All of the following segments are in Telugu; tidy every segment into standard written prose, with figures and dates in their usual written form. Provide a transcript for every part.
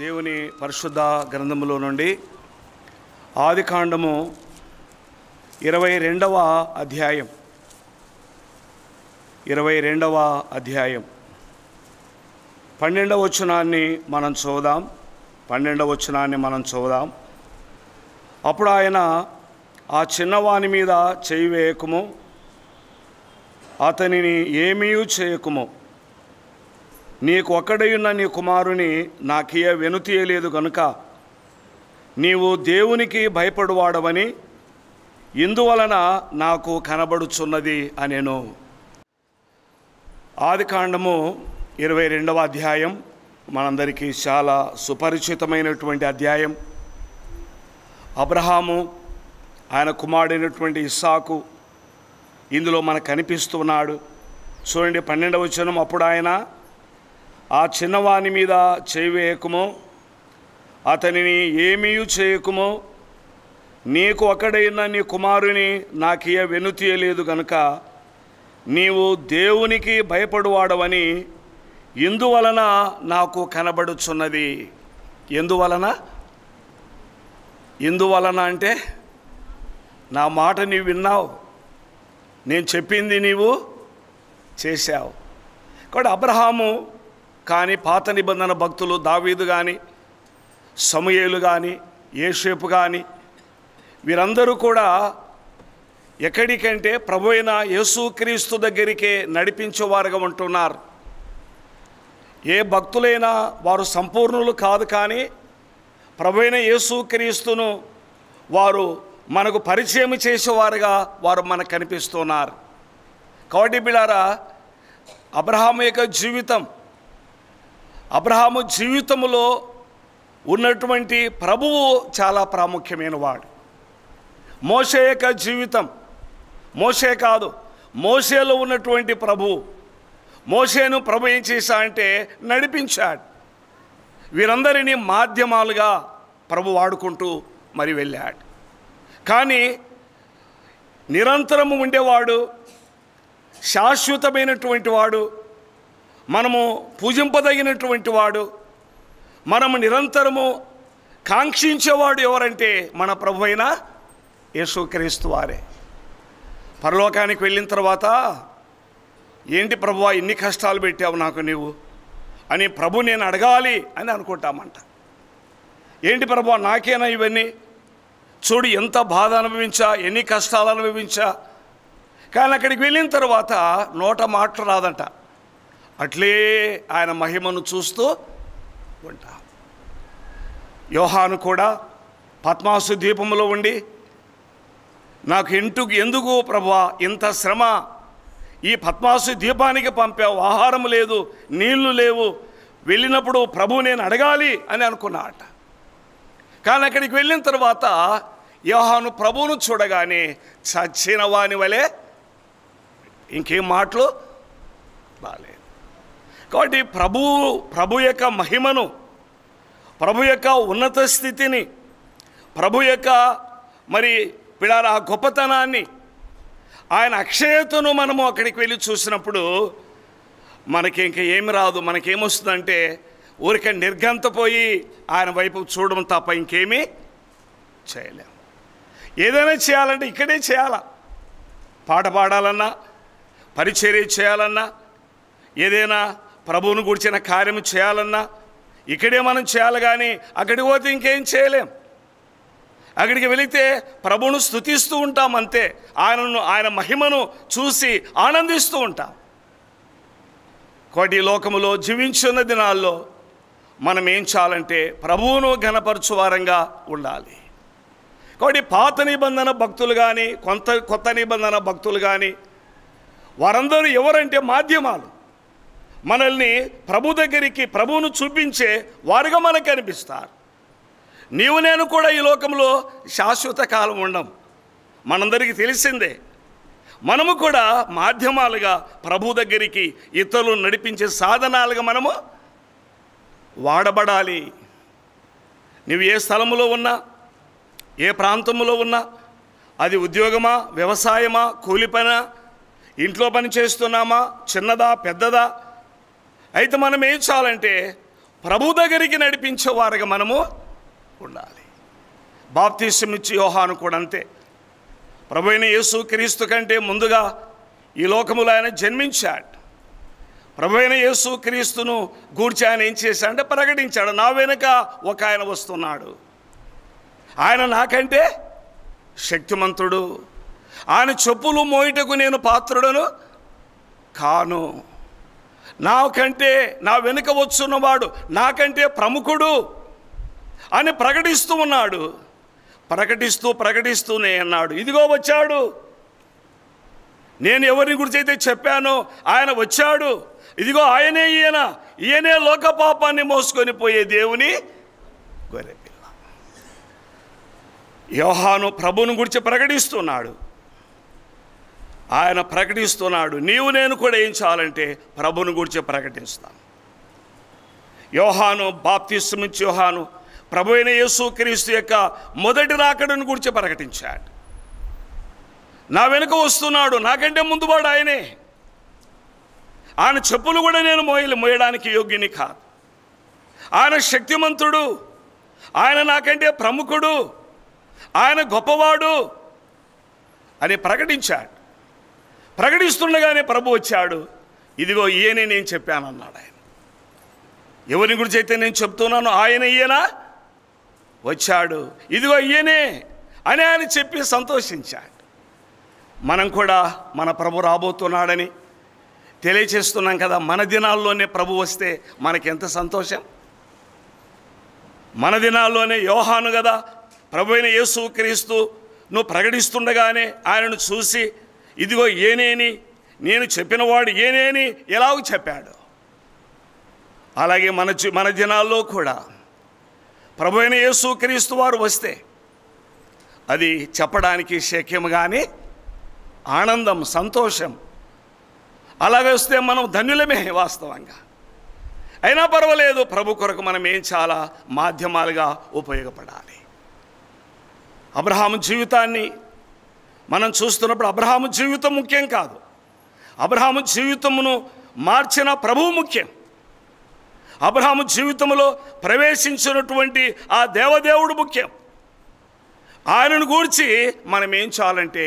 దేవుని పరిశుద్ధ గ్రంథములో నుండి ఆదికాండము 22వ అధ్యాయం 12వ వచనాన్ని మనం చూద్దాం. అప్పుడు ఆయన, ఆ చిన్నవాని మీద చేయి వేయకుము, అతనిని ఏమీ చేయకుము, నీకు ఒక్కడైన నీ కుమారుని నాకియ వెనుతీయలేదు గనుక నీవు దేవునికి భయపడువాడవని ఇందువలన నాకు కనబడుచున్నది అనెను. ఆదికాండము 22వ అధ్యాయం మనందరికీ చాలా సుపరిచితమైనటువంటి అధ్యాయం. అబ్రహాము, ఆయన కుమారుడైనటువంటి ఇస్సాకు ఇందులో మనకు కనిపిస్తున్నాడు. చూడండి 12వ వచనం. అప్పుడు ఆయన, ఆ చిన్నవాని మీద చేయి వేయకుము, అతనిని ఏమీ చేయకుము, నీకు ఒక్కడైన నీ కుమారుని నాకియ వెనుతీయలేదు గనుక నీవు దేవునికి భయపడువాడవని ఇందువలన నాకు కనబడుచున్నది. ఎందువలన అంటే, నా మాట నీవు విన్నావు, నేను చెప్పింది నీవు చేశావు. కాబట్టి అబ్రహాము కానీ, పాత నిబంధన భక్తులు దావీదు కానీ, సమూయేలు కానీ, యోసేపు కానీ, వీరందరూ కూడా ఎక్కడికంటే ప్రభు అయిన యేసుక్రీస్తు దగ్గరికే నడిపించేవారుగా ఉంటున్నారు. ఏ భక్తులైనా వారు సంపూర్ణులు కాదు, కానీ ప్రభు అయిన యేసుక్రీస్తును వారు మనకు పరిచయం చేసేవారుగా వారు మనకు కనిపిస్తున్నారు. కాబట్టి బిడ్డారా, అబ్రహాము జీవితంలో ఉన్నటువంటి ప్రభువు చాలా ప్రాముఖ్యమైన వాడు. మోషే యొక్క జీవితం, మోషే కాదు, మోషేలో ఉన్నటువంటి ప్రభువు. మోషేను ప్రభు ఏం చేశా అంటే నడిపించాడు. వీరందరినీ మాధ్యమాలుగా ప్రభు వాడుకుంటూ మరి వెళ్ళాడు. కానీ నిరంతరము ఉండేవాడు, శాశ్వతమైనటువంటి వాడు, మనము పూజింపదగినటువంటి వాడు, మనము నిరంతరము కాంక్షించేవాడు ఎవరంటే మన ప్రభు అయిన యేసుక్రీస్తు వారే. పరలోకానికి వెళ్ళిన తర్వాత, ఏంటి ప్రభువా ఇన్ని కష్టాలు పెట్టావు నాకు నీవు అని ప్రభు నేను అడగాలి అని అనుకుంటామంట. ఏంటి ప్రభువా నాకేనా ఇవన్నీ, చూడు ఎంత బాధ అనుభవించా, ఎన్ని కష్టాలు అనుభవించా. కానీ అక్కడికి వెళ్ళిన తర్వాత నోట మాటలు రాదంట. అట్లే ఆయన మహిమను చూస్తూ ఉంటా. యోహాను కూడా పద్మాసు ద్వీపంలో ఉండి, నాకు ఎందుకు ప్రభువా ఇంత శ్రమ, ఈ పద్మాసు ద్వీపానికి పంపావు, ఆహారం లేదు, నీళ్లు లేవు, వెళ్ళినప్పుడు ప్రభు నేను అడగాలి అని అనుకున్నాట. కానీ అక్కడికి వెళ్ళిన తర్వాత యోహాను ప్రభువును చూడగానే చచ్చిన వాని వలె ఇంకేం మాటలు రాలేదు. కాబట్టి ప్రభు యొక్క మహిమను, ప్రభు యొక్క ఉన్నత స్థితిని, ప్రభు యొక్క మరి పిడార గొప్పతనాన్ని, ఆయన అక్షయతను మనము అక్కడికి వెళ్ళి చూసినప్పుడు మనకి ఇంకా ఏమి రాదు. మనకేమొస్తుందంటే ఊరికే నిర్గంతపోయి ఆయన వైపు చూడడం తప్ప ఇంకేమీ చేయలేము. ఏదైనా చేయాలంటే ఇక్కడే చేయాలా. పాట పాడాలన్నా, పరిచర్య చేయాలన్నా, ఏదైనా ప్రభువును గురించిన కార్యము చేయాలన్నా ఇక్కడే మనం చేయాలి. కానీ అక్కడికి పోతే ఇంకేం చేయలేం. అక్కడికి వెళితే ప్రభువును స్తుతిస్తూ ఉంటాం అంతే, ఆయన మహిమను చూసి ఆనందిస్తూ ఉంటాం. కోటి లోకములో జీవించున్న దినాల్లో మనం ఏం చేయాలంటే ప్రభువును ఘనపరచు వారంగా ఉండాలి. కాబట్టి పాత నిబంధన భక్తులు కానీ, కొత్త నిబంధన భక్తులు కానీ, వారందరూ ఎవరంటే మాధ్యమాలు. మనల్ని ప్రభు దగ్గరికి, ప్రభువును చూపించే వారుగా మనకు కనిపిస్తారు. నీవు నేను కూడా ఈ లోకంలో శాశ్వత కాలం ఉండం, మనందరికీ తెలిసిందే. మనము కూడా మాధ్యమాలుగా ప్రభు దగ్గరికి ఇతరులు నడిపించే సాధనాలుగా మనము వాడబడాలి. నువ్వు ఏ స్థలములో ఉన్నా, ఏ ప్రాంతంలో ఉన్నా, అది ఉద్యోగమా, వ్యవసాయమా, కూలి పనా, ఇంట్లో పని చేస్తున్నామా, చిన్నదా పెద్దదా, అయితే మనం ఏం చేయాలంటే ప్రభు దగ్గరికి నడిపించేవారుగా మనము ఉండాలి. బాప్తిసం ఇచ్చి యోహాను కూడా అంతే. ప్రభు అయిన యేసు క్రీస్తు కంటే ముందుగా ఈ లోకములో ఆయన జన్మించాడు. ప్రభు అయిన యేసు క్రీస్తును గూర్చి ఆయన ఏం చేశాడంటే ప్రకటించాడు. నా వెనుక ఒక ఆయన వస్తున్నాడు, ఆయన నాకంటే శక్తిమంతుడు, ఆయన చెప్పులు మోయుటకు నేను పాత్రుడను కాను, నాకంటే నా వెనుక వచ్చున్నవాడు నాకంటే ప్రముఖుడు అని ప్రకటిస్తూ ఉన్నాడు. ప్రకటిస్తూనే అన్నాడు, ఇదిగో వచ్చాడు, నేను ఎవరిని గురించి అయితే చెప్పానో ఆయన వచ్చాడు, ఇదిగో ఈయనే లోక పాపాన్ని మోసుకొని పోయే దేవుని గొర్రెపిల్ల. యోహాను ప్రభువుని గురించి ప్రకటిస్తున్నాడు. ఆయన ప్రకటిస్తున్నాడు, నీవు నేను కూడా ఏం చేయాలంటే ప్రభువుని గురించి ప్రకటిస్తాను. యోహాను బాప్తిసం ఇచ్చి యోహాను ప్రభు అయిన యేసు క్రీస్తు యొక్క మొదటి రాకడను గురించి ప్రకటించాడు. నా వెనుక వస్తున్నాడు, నాకంటే ముందువాడు ఆయనే, ఆయన చెప్పులు కూడా నేను మోయడానికి యోగ్యుని కాదు, ఆయన శక్తిమంతుడు, ఆయన నాకంటే ప్రముఖుడు, ఆయన గొప్పవాడు అని ప్రకటించాడు. ప్రకటిస్తుండగానే ప్రభు వచ్చాడు, ఇదిగో ఈయనే నేను చెప్పానన్నాడు. ఆయన ఎవరి గురించి అయితే నేను చెప్తున్నాను ఈయన వచ్చాడు, ఇదిగో ఈయనే అని ఆయన చెప్పి సంతోషించాడు. మనం కూడా మన ప్రభు రాబోతున్నాడని తెలియచేస్తున్నాం కదా. మన దినాల్లోనే ప్రభు వస్తే మనకెంత సంతోషం. మన దినాల్లోనే యోహాను కదా ప్రభు అయిన యేసు క్రీస్తు నువ్వు ప్రకటిస్తుండగానే ఆయనను చూసి ఇదిగో ఏనేని, నేను చెప్పినవాడు ఏనేని ఎలాగ చెప్పాడు. అలాగే మన దినాల్లో కూడా ప్రభు అయిన యేసు క్రీస్తు వారు వస్తే అది చెప్పడానికి శక్యం కానీ ఆనందం, సంతోషం. అలాగే వస్తే మనం ధన్యులమే వాస్తవంగా. అయినా పర్వాలేదు, ప్రభు కొరకు మనం ఏం చాలా మాధ్యమాలుగా ఉపయోగపడాలి. అబ్రహాము జీవితాన్ని మనం చూస్తున్నప్పుడు అబ్రహాము జీవితం ముఖ్యం కాదు, అబ్రహాము జీవితమును మార్చిన ప్రభువు ముఖ్యం. అబ్రహాము జీవితంలో ప్రవేశించినటువంటి ఆ దేవదేవుడు ముఖ్యం. ఆయనను గూర్చి మనం ఏం చేయాలంటే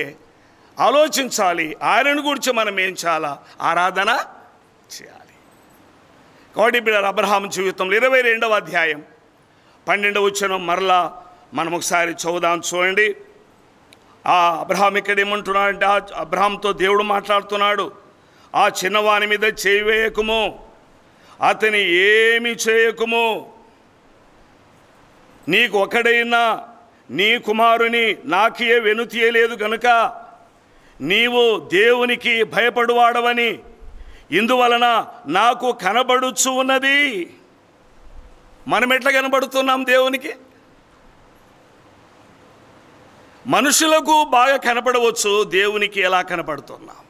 ఆలోచించాలి, ఆయనను గురించి మనం ఏం చేయాలా ఆరాధన చేయాలి. కాబట్టి బిడ్డలారా, అబ్రహాము జీవితంలో 22వ అధ్యాయం 12వ వచనం మరలా మనం ఒకసారి చదువుదాం. చూడండి, ఆ అబ్రహాం ఇక్కడ ఏమంటున్నాడంటే, ఆ అబ్రహాంతో దేవుడు మాట్లాడుతున్నాడు, ఆ చిన్నవాని మీద చేయి వేయకుము, అతని ఏమి చేయకుము, నీకు ఒకడైనా నీ కుమారుని నాకే వెనుతీయలేదు గనుక నీవు దేవునికి భయపడువాడవని ఇందువలన నాకు కనబడుచు ఉన్నది. మనం ఎట్లా కనబడుతున్నాం దేవునికి? మనుషులకు బాగా కనపడవచ్చు, దేవునికి ఎలా కనపడుతున్నాం?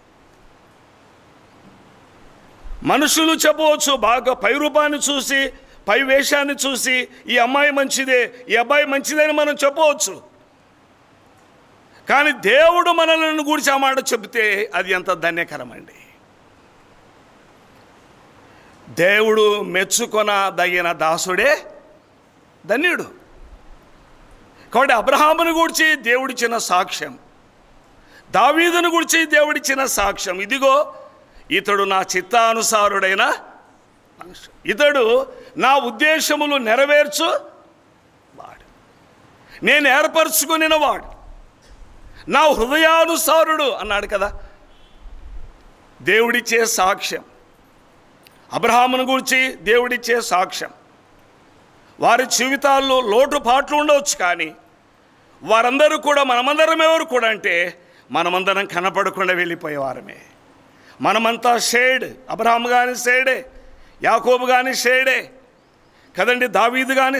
మనుషులు చెప్పవచ్చు, బాగా పై రూపాన్ని చూసి, పై వేషాన్ని చూసి ఈ అమ్మాయి మంచిదే, ఈ అబ్బాయి మంచిదని మనం చెప్పవచ్చు. కానీ దేవుడు మనల్ని గురించి ఆ మాట చెబితే అది ఎంత ధన్యకరమండి. దేవుడు మెచ్చుకొనదగిన దాసుడే ధన్యుడు. కాబట్టి అబ్రహామును గురించి దేవుడిచ్చిన సాక్ష్యం, దావీదును గురించి దేవుడిచ్చిన సాక్ష్యం, ఇదిగో ఇతడు నా చిత్తానుసారుడైన మనుషుడు, ఇతడు నా ఉద్దేశములు నెరవేర్చు వాడు, నేను ఏర్పరచుకునిన వాడు, నా హృదయానుసారుడు అన్నాడు కదా. దేవుడిచ్చే సాక్ష్యం, అబ్రహామును గురించి దేవుడిచ్చే సాక్ష్యం. వారి జీవితాల్లో లోటుపాట్లు ఉండవచ్చు, కానీ వారందరూ కూడా మనమందరం ఎవరు కూడా అంటే మనమందరం కనపడకుండా వెళ్ళిపోయేవారమే. మనమంతా షేడ్, అబ్రహాము కానీ షేడే, యాకోబు కానీ షేడే కదండి, దావీదు కానీ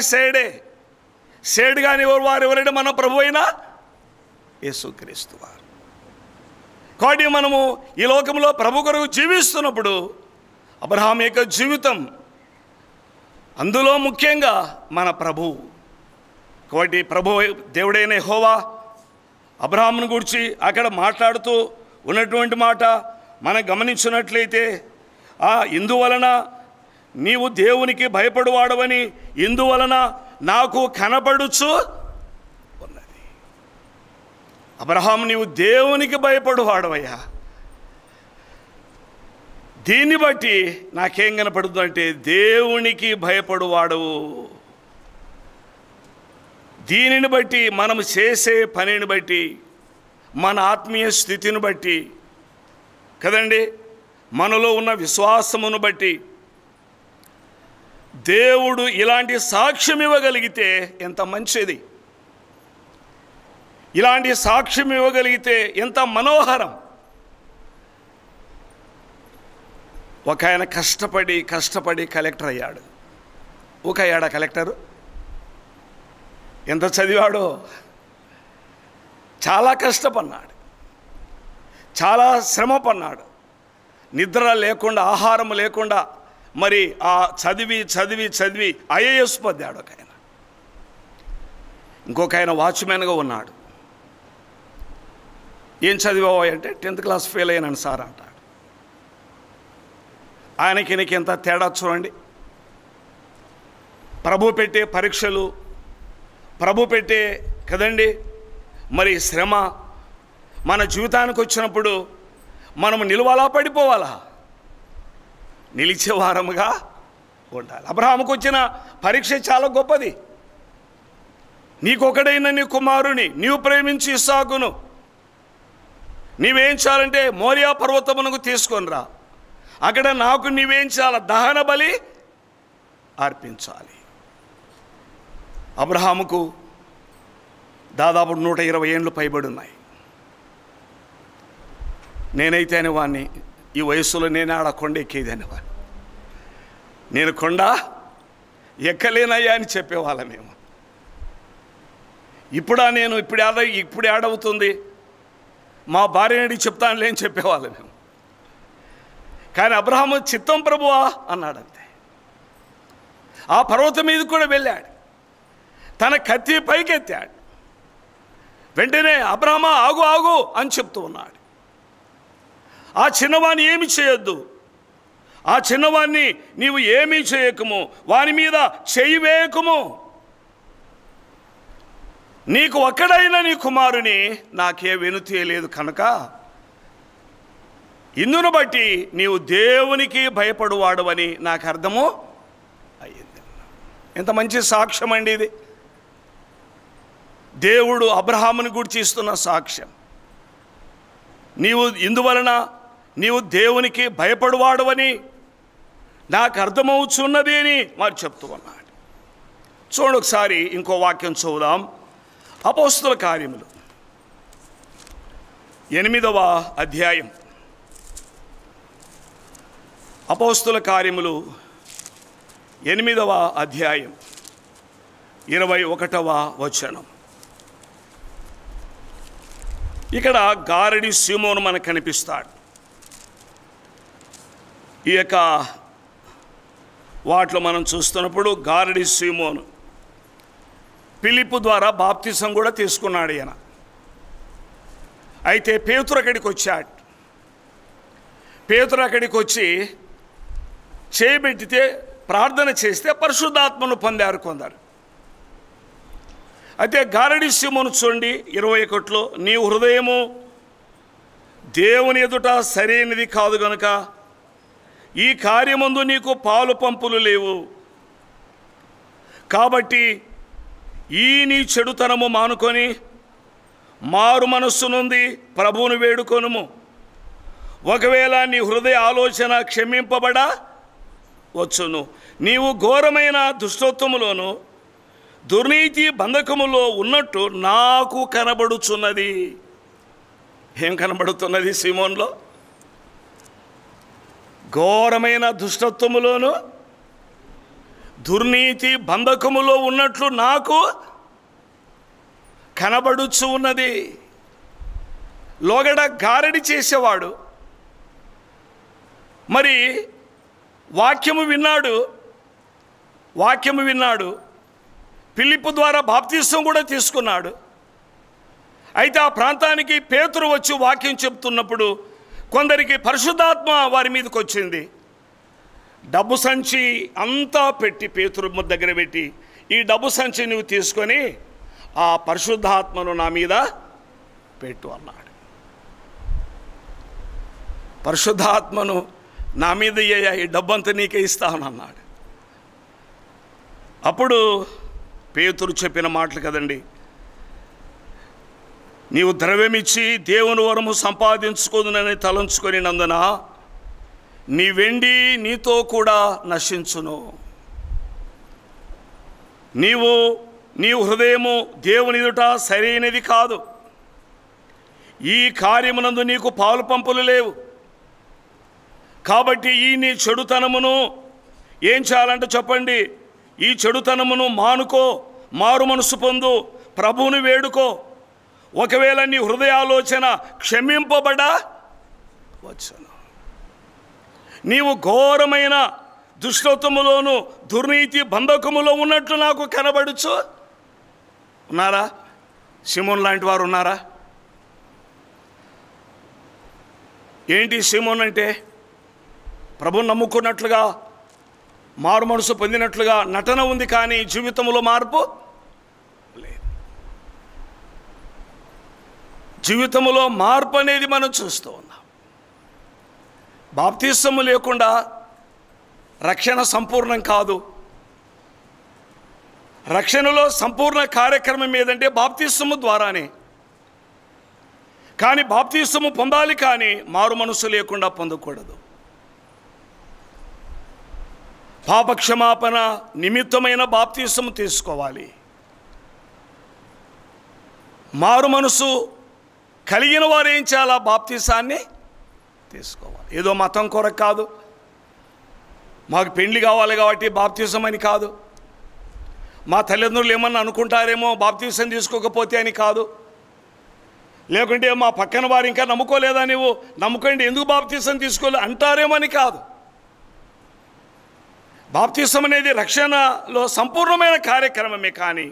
షేడ్ కానీ వారు ఎవరైనా మన ప్రభు అయినా యేసుక్రీస్తు వారు. కాబట్టి మనము ఈ లోకంలో ప్రభు కొరకు జీవిస్తున్నప్పుడు అబ్రహాము యొక్క జీవితం, అందులో ముఖ్యంగా మన ప్రభు. కాబట్టి ప్రభు దేవుడైన యెహోవా అబ్రహామును గురించి అక్కడ మాట్లాడుతూ ఉన్నటువంటి మాట మనం గమనించినట్లయితే, ఇందువలన నీవు దేవునికి భయపడువాడవని ఇందువలన నాకు కనబడుచు ఉన్నది. అబ్రహాం, నీవు దేవునికి భయపడువాడవయ్యా. దీన్ని బట్టి నాకేం కనపడుతుందంటే దేవునికి భయపడువాడవు. దీనిని బట్టి మనం చేసే పనిని బట్టి, మన ఆత్మీయ స్థితిని బట్టి కదండి, మనలో ఉన్న విశ్వాసమును బట్టి దేవుడు ఇలాంటి సాక్ష్యం ఇవ్వగలిగితే ఎంత మంచిది. ఇలాంటి సాక్ష్యం ఇవ్వగలిగితే ఎంత మనోహరం. ఒక ఆయన కష్టపడి కలెక్టర్ అయ్యాడు. ఒక అయ్యాడా కలెక్టరు? ఎంత చదివాడో, చాలా కష్టపడ్డాడు, చాలా శ్రమ పడ్డాడు, నిద్ర లేకుండా, ఆహారం లేకుండా, మరి ఆ చదివి ఐఏఎస్ పొందాడు ఒక ఆయన. ఇంకొక ఆయన వాచ్మెన్గా ఉన్నాడు. ఏం చదివావు అంటే 10th క్లాస్ ఫెయిల్ అయ్యాను సార్ అంటాడు. ఆయనకి ఎంత తేడా చూడండి. ప్రభు పెట్టే పరీక్షలు, ప్రభు పెట్టే కదండి మరి శ్రమ మన జీవితానికి వచ్చినప్పుడు మనము నిలవాలా, పడిపోవాలా? నిలిచేవారముగా ఉండాలి. అబ్రహాముకు వచ్చిన పరీక్ష చాలా గొప్పది. నీకొకడైన నీ కుమారుని నీవు ప్రేమించి ఇస్సాకును నీవేం చేయాలంటే మోరియా పర్వతమునకు తీసుకొని రా, అక్కడ నాకు నీవేం చేయాలి? దహన బలి అర్పించాలి. అబ్రహాముకు దాదాపు 120 ఏండ్లు పైబడి ఉన్నాయి. నేనైతే అనేవాడిని, ఈ వయసులో నేను ఆడ కొండ ఎక్కేది అనేవాడిని. నేను కొండ ఎక్కలేనయ్యా అని చెప్పేవాళ్ళం మేము. ఇప్పుడు ఏడవుతుంది, మా భార్యని చెప్తానులే అని చెప్పేవాళ్ళం మేము. కానీ అబ్రహాము చిత్తం ప్రభువా అన్నాడు అంతే. ఆ పర్వతం మీద కూడా వెళ్ళాడు, తన కత్తి పైకెత్తాడు. వెంటనే అబ్రహామా ఆగు అని చెప్తూ ఉన్నాడు. ఆ చిన్నవాణ్ణి ఏమి చేయొద్దు, ఆ చిన్నవాణ్ణి నీవు ఏమీ చేయకము, వాని మీద చెయ్యి వేయకము, నీకు ఒక్కడైనా నీ కుమారుని నాకే వెనుతీయలేదు కనుక ఇందును బట్టి నీవు దేవునికి భయపడువాడవని నాకు అర్థము అయ్యింది. ఎంత మంచి సాక్ష్యం అండి ఇది. దేవుడు అబ్రహాముని గురించి ఇస్తున్న సాక్ష్యం. ఇందువలన నీవు దేవునికి భయపడువాడవని నాకు అర్థమవుతున్నది అని వారు చెప్తూ ఉన్నాడు. చూడండి ఒకసారి ఇంకో వాక్యం చదువుదాం. అపోస్తుల కార్యములు 8వ అధ్యాయం. అపోస్తుల కార్యములు 8వ అధ్యాయం 21వ వచనం. ఇక్కడ గారడి సీమోను మనకు కనిపిస్తాడు. ఈ యొక్క వాటిలో మనం చూస్తున్నప్పుడు గారడి సీమోను ఫిలిప్పు ద్వారా బాప్తిసం కూడా తీసుకున్నాడు ఈయన. అయితే పేతురు అక్కడికి వచ్చాడు. పేతురు అక్కడికి వచ్చి చేయబెట్టితే ప్రార్థన చేస్తే పరిశుద్ధాత్మను పొందారు కొందరు. అయితే గారడి సీమోను చూడండి 21లో, నీ హృదయము దేవుని ఎదుట సరైనది కాదు గనుక ఈ కార్యమందు నీకు పాలు పంపులు లేవు. కాబట్టి ఈ నీ చెడుతనము మానుకొని మారు మనస్సు నుండి ప్రభువును వేడుకొనుము. ఒకవేళ నీ హృదయ ఆలోచన క్షమింపబడ వచ్చును. నీవు ఘోరమైన దుష్టత్వములోను దుర్నీతి బంధకములో ఉన్నట్టు నాకు కనబడుచున్నది. ఏం కనబడుతున్నది సీమోన్లో? ఘోరమైన దుష్టత్వములోను దుర్నీతి బంధకములో ఉన్నట్లు నాకు కనబడుచు ఉన్నది. లోగడ గారడి చేసేవాడు మరి వాక్యము విన్నాడు, ఫిలిప్పు ద్వారా బాప్తిసం కూడా తీసుకున్నాడు. అయితే ఆ ప్రాంతానికి పేతురు వచ్చి వాక్యం చెప్తున్నప్పుడు కొందరికి పరిశుద్ధాత్మ వారి మీదకి వచ్చింది. డబ్బు సంచి అంతా పెట్టి పేతురు దగ్గర పెట్టి, ఈ డబ్బు సంచి నువ్వు తీసుకొని ఆ పరిశుద్ధాత్మను నా మీద పెట్టు అన్నాడు. పరిశుద్ధాత్మను నా మీద ఈ డబ్బంతా నీకే ఇస్తానన్నాడు. అప్పుడు పేతురు చెప్పిన మాటలు కదండి, నీవు ద్రవ్యమిచ్చి దేవుని వరము సంపాదించుకోదునని తలంచుకొని నందున నీ వెండి నీతో కూడా నశించును. నీ హృదయము దేవుని ఎదుట సరైనది కాదు. ఈ కార్యమునందు నీకు పాలు పంపులు లేవు. కాబట్టి ఈ నీ చెడుతనమును ఏం చేయాలంటే చెప్పండి, ఈ చెడుతనమును మానుకో, మారు మనసు పొందు, ప్రభువుని వేడుకో. ఒకవేళ నీ హృదయాలోచన క్షమింపబడవచ్చును. నీవు ఘోరమైన దుష్టత్వములోను దుర్నీతి బంధకములో ఉన్నట్లు నాకు కనబడుచు. ఉన్నారా? సిమోన్ లాంటి వారు ఉన్నారా? ఏంటి సిమోన్ అంటే? ప్రభువుని నమ్ముకున్నట్లుగా, మారు మనసు పొందినట్లుగా నటన ఉంది, కానీ జీవితంలో మార్పు లేదు. జీవితంలో మార్పు అనేది మనం చూస్తూ ఉన్నాం. బాప్తిస్మము లేకుండా రక్షణ సంపూర్ణం కాదు. రక్షణలో సంపూర్ణ కార్యక్రమం ఏదంటే బాప్తిస్మము ద్వారానే. కానీ బాప్తిస్మము పొందాలి, కానీ మారు మనసు లేకుండా పొందకూడదు. పాపక్షమాపణ నిమిత్తమైన బాప్తిస్మము తీసుకోవాలి. మారు మనసు కలిగిన వారు ఏం చేయాలి? బాప్తిసాన్ని తీసుకోవాలి. ఏదో మతం కొరకు కాదు, మాకు పెండ్లి కావాలి కాబట్టి బాప్తిసం అని కాదు, మా తల్లిదండ్రులు ఏమన్నా అనుకుంటారేమో బాప్తిసం తీసుకోకపోతే అని కాదు, లేకుంటే మా పక్కన వారు ఇంకా నమ్ముకోలేదా, నీవు నమ్ముకోండి ఎందుకు బాప్తిసం తీసుకోలే అంటారేమో అని కాదు. బాప్తిసం అనేది రక్షణలో సంపూర్ణమైన కార్యక్రమమే, కానీ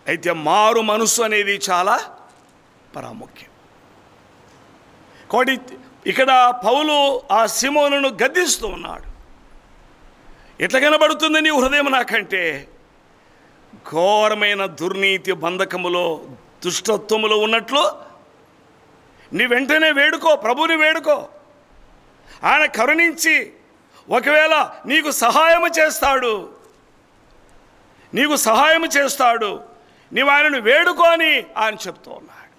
అయితే మారు మనసు అనేది చాలా ప్రాముఖ్యం. కాబట్టి ఇక్కడ పౌలు ఆ సిమోనును గద్దిస్తూ ఉన్నాడు. ఎట్లా కనబడుతుంది నీ హృదయం నాకంటే? ఘోరమైన దుర్నీతి బంధకములో దుష్టత్వములో ఉన్నట్లు నీ వెంటనే వేడుకో, ప్రభువుని వేడుకో. ఆయన కరుణించి ఒకవేళ నీకు సహాయము చేస్తాడు, నీవు ఆయనను వేడుకో అని ఆయన చెప్తూ ఉన్నాడు.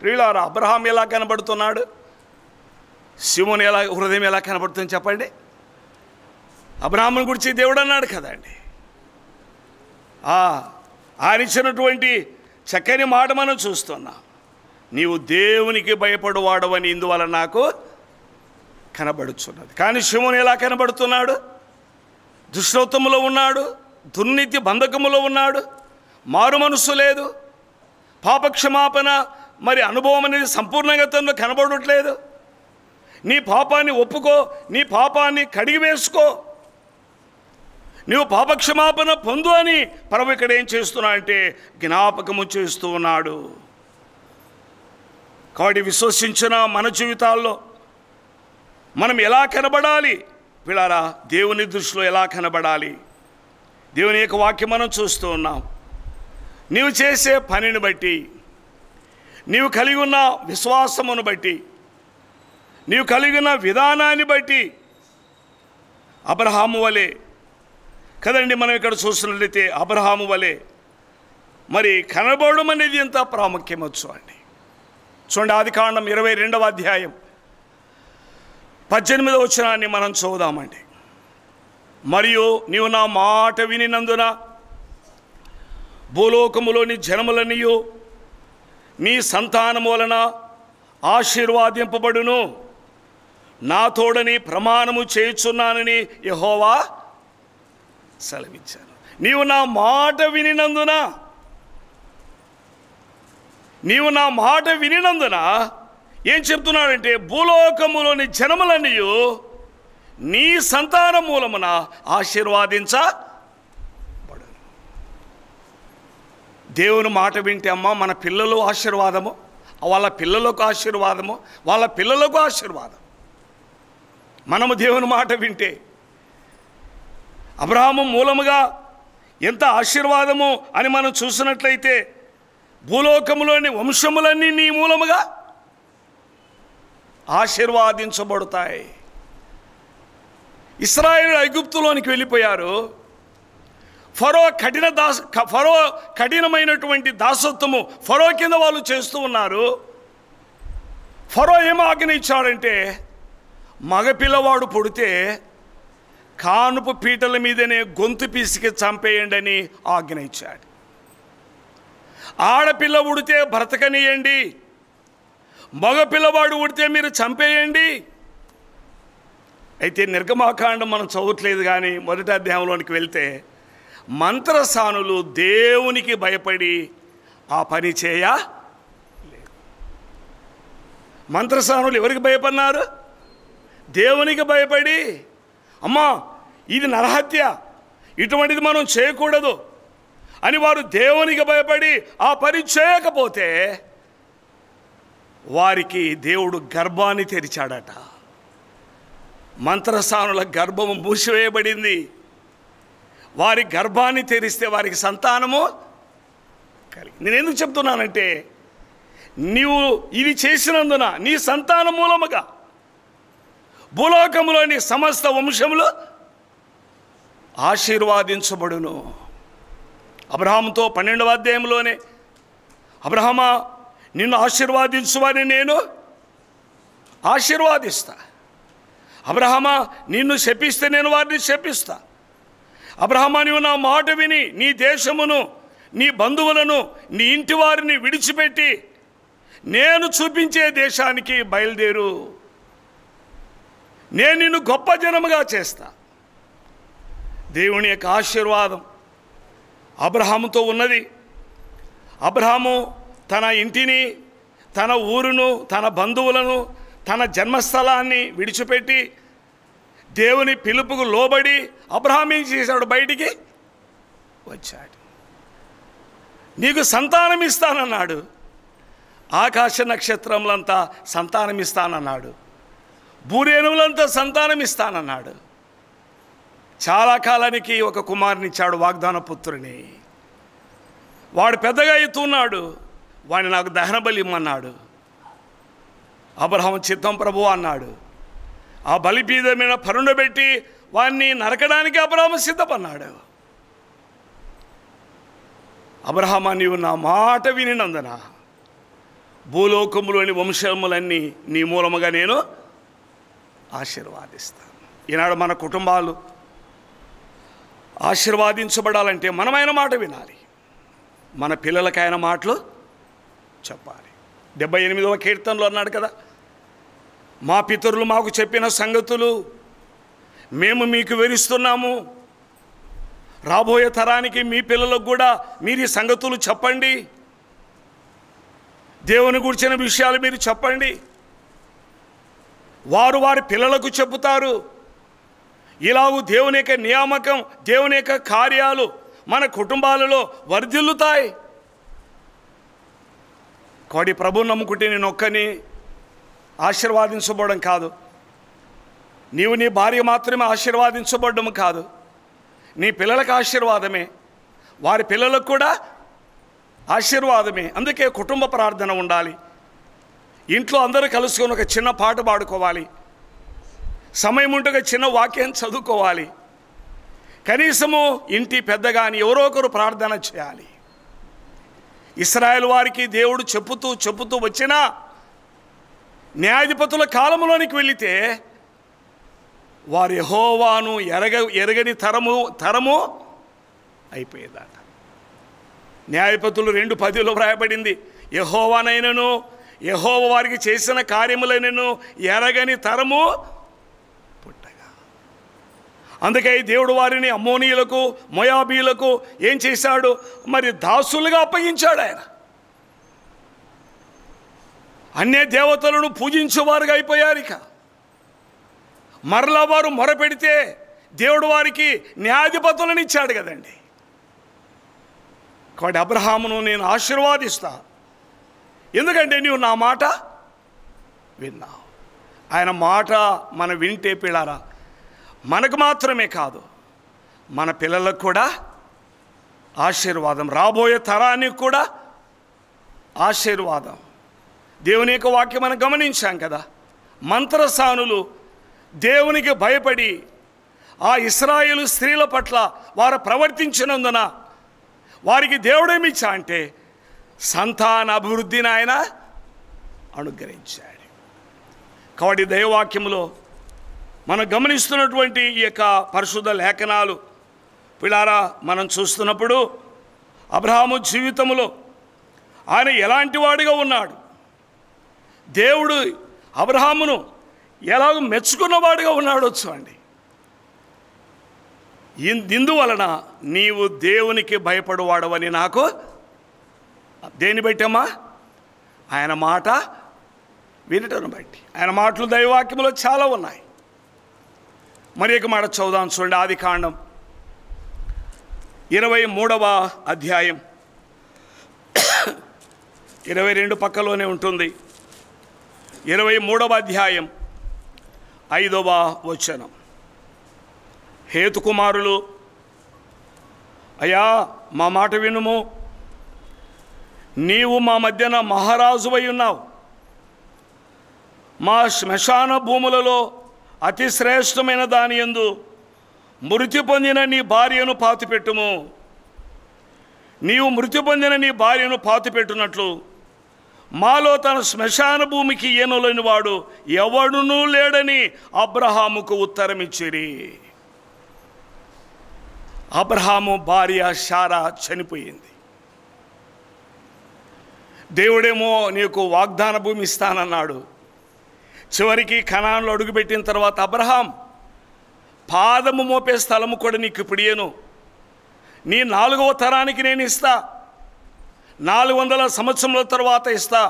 ప్రియులారా, అబ్రహాం ఎలా కనబడుతున్నాడు? సిమోను హృదయం ఎలా కనబడుతుంది చెప్పండి? అబ్రహాముని గురించి దేవుడు అన్నాడు కదండి, ఆయన ఇచ్చినటువంటి చక్కని మాట మనం చూస్తున్నాం. నీవు దేవునికి భయపడువాడవని ఇందువల్ల నాకు కనబడుచున్నది. కానీ సిమోను ఎలా కనబడుతున్నాడు? దుష్టత్వములో ఉన్నాడు, దుర్నీతి బంధకములో ఉన్నాడు, మారు మనసు లేదు, పాపక్షమాపణ మరి అనుభవం అనేది సంపూర్ణంగా తనలో కనబడట్లేదు. నీ పాపాన్ని ఒప్పుకో, నీ పాపాన్ని కడిగి వేసుకో, నీవు పాపక్షమాపణ పొందు అని ప్రభు ఇక్కడ ఏం చేస్తున్నా అంటే జ్ఞాపకము చేస్తూ ఉన్నాడు. కాబట్టి విశ్వసించిన మన జీవితాల్లో మనం ఎలా కనబడాలి? పిల్లారా, దేవుని దృష్టిలో ఎలా కనబడాలి? దేవుని యొక్క వాక్యం మనం చూస్తూ ఉన్నాం. నీవు చేసే పనిని బట్టి, నీవు కలిగి ఉన్న విశ్వాసమును బట్టి, నీవు కలిగి ఉన్న విధానాన్ని బట్టి అబ్రహాము వలె కదండి, మనం ఇక్కడ చూస్తున్నట్లయితే అబ్రహాము వలె మరి కనబడడం అనేది ఎంత ప్రాముఖ్యమొచ్చు అండి. చూడండి, ఆదికాండం 22వ అధ్యాయం 18వ వచనాన్ని మనం చదువుదామండి. మరియు నీవు నా మాట వినినందున భూలోకములోని జనములనియు నీ సంతానము వలన ఆశీర్వాదింపబడును, నా తోడని ప్రమాణము చేయుచున్నానని యెహోవా సెలవిచ్చాను. నీవు నా మాట వినినందున ఏం చెప్తున్నాడంటే భూలోకములోని జనములనియు నీ సంతాన మూలమున ఆశీర్వాదించబడును. దేవుని మాట వింటే అమ్మ మన పిల్లలు ఆశీర్వాదము, వాళ్ళ పిల్లలకు ఆశీర్వాదము, వాళ్ళ పిల్లలకు ఆశీర్వాదం. మనము దేవుని మాట వింటే అబ్రహాము మూలముగా ఎంత ఆశీర్వాదము అని మనం చూసినట్లయితే భూలోకములోని వంశములన్నీ నీ మూలముగా ఆశీర్వాదించబడతాయి. ఇశ్రాయేలు ఐగుప్తులోనికి వెళ్ళిపోయారు. ఫరో కఠినమైనటువంటి దాసత్వము ఫరో కింద వాళ్ళు చేస్తూ ఉన్నారు. ఫరో ఏం ఆజ్ఞ ఇచ్చాడంటే మగపిల్లవాడు పుడితే కానుపు పీటల మీదనే గొంతు పీసికి చంపేయండి అని ఆజ్ఞ ఇచ్చాడు. ఆడపిల్ల ఉడితే బ్రతకనియండి, మగపిల్లవాడు ఉడితే మీరు చంపేయండి. అయితే నిర్గమాకాండం మనం చదవట్లేదు, కానీ మొదటి అధ్యాయంలోనికి వెళ్తే మంత్రసానులు దేవునికి భయపడి ఆ పని చేయలేదు. మంత్రసానులు ఎవరికి భయపడినారు? దేవునికి భయపడి, అమ్మా ఇది నరహత్య, ఇటువంటిది మనం చేయకూడదు అని వారు దేవునికి భయపడి ఆ పని చేయకపోతే వారికి దేవుడు గర్భాన్ని తెరిచాడట. మంత్రసానుల గర్భము మూసివేయబడింది. వారి గర్భాన్ని తెరిస్తే వారికి సంతానము కలిగి. నేను ఎందుకు చెప్తున్నానంటే నీవు ఇది చేసినందున నీ సంతానం మూలముగా భూలోకములోని సమస్త వంశములు ఆశీర్వాదించబడును. అబ్రహాముతో 12వ అధ్యాయంలోనే, అబ్రహామా నిన్ను ఆశీర్వాదించువని నేను ఆశీర్వాదిస్తా, అబ్రహామా నిన్ను శపిస్తే నేను వారిని శపిస్తా, అబ్రహామా నీవు నా మాట విని నీ దేశమును నీ బంధువులను నీ ఇంటి వారిని విడిచిపెట్టి నేను చూపించే దేశానికి బయలుదేరు, నేను నిన్ను గొప్ప జనముగా చేస్తా. దేవుని యొక్క ఆశీర్వాదం అబ్రహాముతో ఉన్నది. అబ్రహాము తన ఇంటిని, తన ఊరును, తన బంధువులను, తన జన్మస్థలాన్ని విడిచిపెట్టి దేవుని పిలుపుకు లోబడి అబ్రహాం ఏం చేశాడు? బయటికి వచ్చాడు. నీకు సంతానం ఇస్తానన్నాడు. ఆకాశ నక్షత్రములంతా సంతానం ఇస్తానన్నాడు. భూరేణువులంతా సంతానం ఇస్తానన్నాడు. చాలా కాలానికి ఒక కుమారుని ఇచ్చాడు, వాగ్దాన పుత్రుని. వాడు పెద్దగా అవుతున్నాడు. వాడిని నాకు దహన బలి ఇమ్మన్నాడు. అబ్రహాం చిత్తం ప్రభు అన్నాడు. ఆ బలిపీఠమైన పరుండబెట్టి వాడిని నరకడానికి అబ్రహాము సిద్ధపన్నాడు. అబ్రహామా నీవు నా మాట వినినందున భూలోకములోని వంశములన్నీ నీ మూలముగా నేను ఆశీర్వాదిస్తాను. ఈనాడు మన కుటుంబాలు ఆశీర్వాదించబడాలంటే మనమైన మాట వినాలి, మన పిల్లలకి ఆయన మాటలు చెప్పాలి. 78వ కీర్తనలో అన్నాడు కదా, మా పితరులు మాకు చెప్పిన సంగతులు మేము మీకు వివరిస్తున్నాము, రాబోయే తరానికి మీ పిల్లలకు కూడా మీరు ఈ సంగతులు చెప్పండి, దేవుని గురించిన విషయాలు మీరు చెప్పండి. వారు వారి పిల్లలకు చెబుతారు. ఇలాగూ దేవుని యొక్క నియామకం, దేవుని యొక్క కార్యాలు మన కుటుంబాలలో వర్ధిల్లుతాయి. కోడి ప్రభువుని నమ్ముకుంటే నేను ఒక్కని ఆశీర్వాదించబడడం కాదు, నీవు నీ భార్య మాత్రమే ఆశీర్వాదించబడడం కాదు, నీ పిల్లలకు ఆశీర్వాదమే, వారి పిల్లలకు కూడా ఆశీర్వాదమే. అందుకే కుటుంబ ప్రార్థన ఉండాలి. ఇంట్లో అందరూ కలుసుకొని ఒక చిన్న పాట పాడుకోవాలి, సమయం ఉంటే ఒక చిన్న వాక్యం చదువుకోవాలి, కనీసము ఇంటి పెద్దగాని ఎవరో ఒకరు ప్రార్థన చేయాలి. ఇశ్రాయేలు వారికి దేవుడు చెప్పుతూ వచ్చినా న్యాయాధిపతుల కాలంలోనికి వెళితే వారు యెహోవాను ఎరగని తరము అయిపోయేదట. న్యాయాధిపతులు 2:10 వ్రాయబడింది, యెహోవానైనను యెహోవా వారికి చేసిన కార్యములైనను ఎరగని తరము పుట్టగా. అందుకే దేవుడు వారిని అమ్మోనీయులకు మోయాబీలకు ఏం చేశాడు? మరి దాసులుగా అప్పగించాడు. ఆయన అన్య దేవతలను పూజించేవారుగా అయిపోయారు. ఇక మరలా వారు మొరపెడితే దేవుడు వారికి న్యాయాధిపతులను ఇచ్చాడు కదండి. కాబట్టి అబ్రహామును నేను ఆశీర్వాదిస్తా, ఎందుకంటే నీవు నా మాట విన్నావు. ఆయన మాట మనం వింటే పిల్లారా, మనకు మాత్రమే కాదు, మన పిల్లలకు కూడా ఆశీర్వాదం, రాబోయే తరానికి కూడా ఆశీర్వాదం. దేవుని యొక్క వాక్యం మనం గమనించాం కదా, మంత్రసానులు దేవునికి భయపడి ఆ ఇశ్రాయేలు స్త్రీల పట్ల వారు ప్రవర్తించినందున వారికి దేవుడేమిచ్చా అంటే సంతాన అభివృద్ధిని ఆయన అనుగ్రహించాడు. కాబట్టి దైవవాక్యంలో మనం గమనిస్తున్నటువంటి ఈ యొక్క పరిశుద్ధ లేఖనాలు పిల్లారా, మనం చూస్తున్నప్పుడు అబ్రహాము జీవితంలో ఆయన ఎలాంటి వాడిగా ఉన్నాడు, దేవుడు అబ్రహామును ఎలాగ మెచ్చుకున్నవాడిగా ఉన్నాడో చూడండి. ఇందువలన నీవు దేవునికి భయపడువాడవని నాకు దేని బట్టమ్మా? ఆయన మాట వినటను బట్టి. ఆయన మాటలు దైవవాక్యంలో చాలా ఉన్నాయి. మరి ఒక మాట చదువుదాం చూడండి. ఆదికాండం 23వ అధ్యాయం 22 పక్కలోనే ఉంటుంది. 23వ అధ్యాయం 5వ వచనం. హేతుకుమారులు, అయ్యా మా మాట వినుము, నీవు మా మధ్యన మహారాజువై ఉన్నావు. మా శ్మశాన భూములలో అతి శ్రేష్టమైన దాని యందు మృతి పొందిన నీ భార్యను పాతిపెట్టుము. నీవు మృతి పొందిన నీ భార్యను పాతిపెట్టునట్లు మాలో తన శ్మశాన భూమికి ఈనలేని వాడు ఎవడునూ లేడని అబ్రహాముకు ఉత్తరమిచ్చిరి. అబ్రహాము భార్య శారా చనిపోయింది. దేవుడేమో నీకు వాగ్దాన భూమి ఇస్తానన్నాడు. చివరికి కనానులో అడుగుపెట్టిన తర్వాత అబ్రహాం, పాదము మోపే స్థలము కూడా నీకు ఇప్పుడు ఇయ్యను, నీ 4వ తరానికి నేను ఇస్తా, 400 సంవత్సరముల తర్వాత ఇస్తా.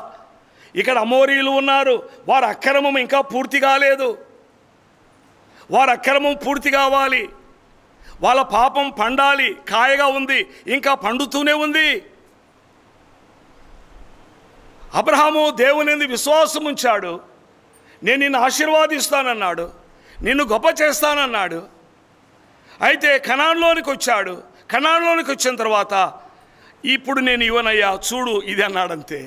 ఇక్కడ అమోరీలు ఉన్నారు, వారి అక్రమం ఇంకా పూర్తి కాలేదు, వారి అక్రమం పూర్తి కావాలి, వాళ్ళ పాపం పండాలి, కాయగా ఉంది, ఇంకా పండుతూనే ఉంది. అబ్రహాము దేవుని విశ్వాసం ఉంచాడు. నేను నిన్ను ఆశీర్వాదిస్తానన్నాడు, నిన్ను గొప్ప చేస్తానన్నాడు. అయితే కనానులోనికి వచ్చాడు. కనానులోనికి వచ్చిన తర్వాత ఇప్పుడు నేను ఇవ్వనయ్యా చూడు ఇది అన్నాడంతే.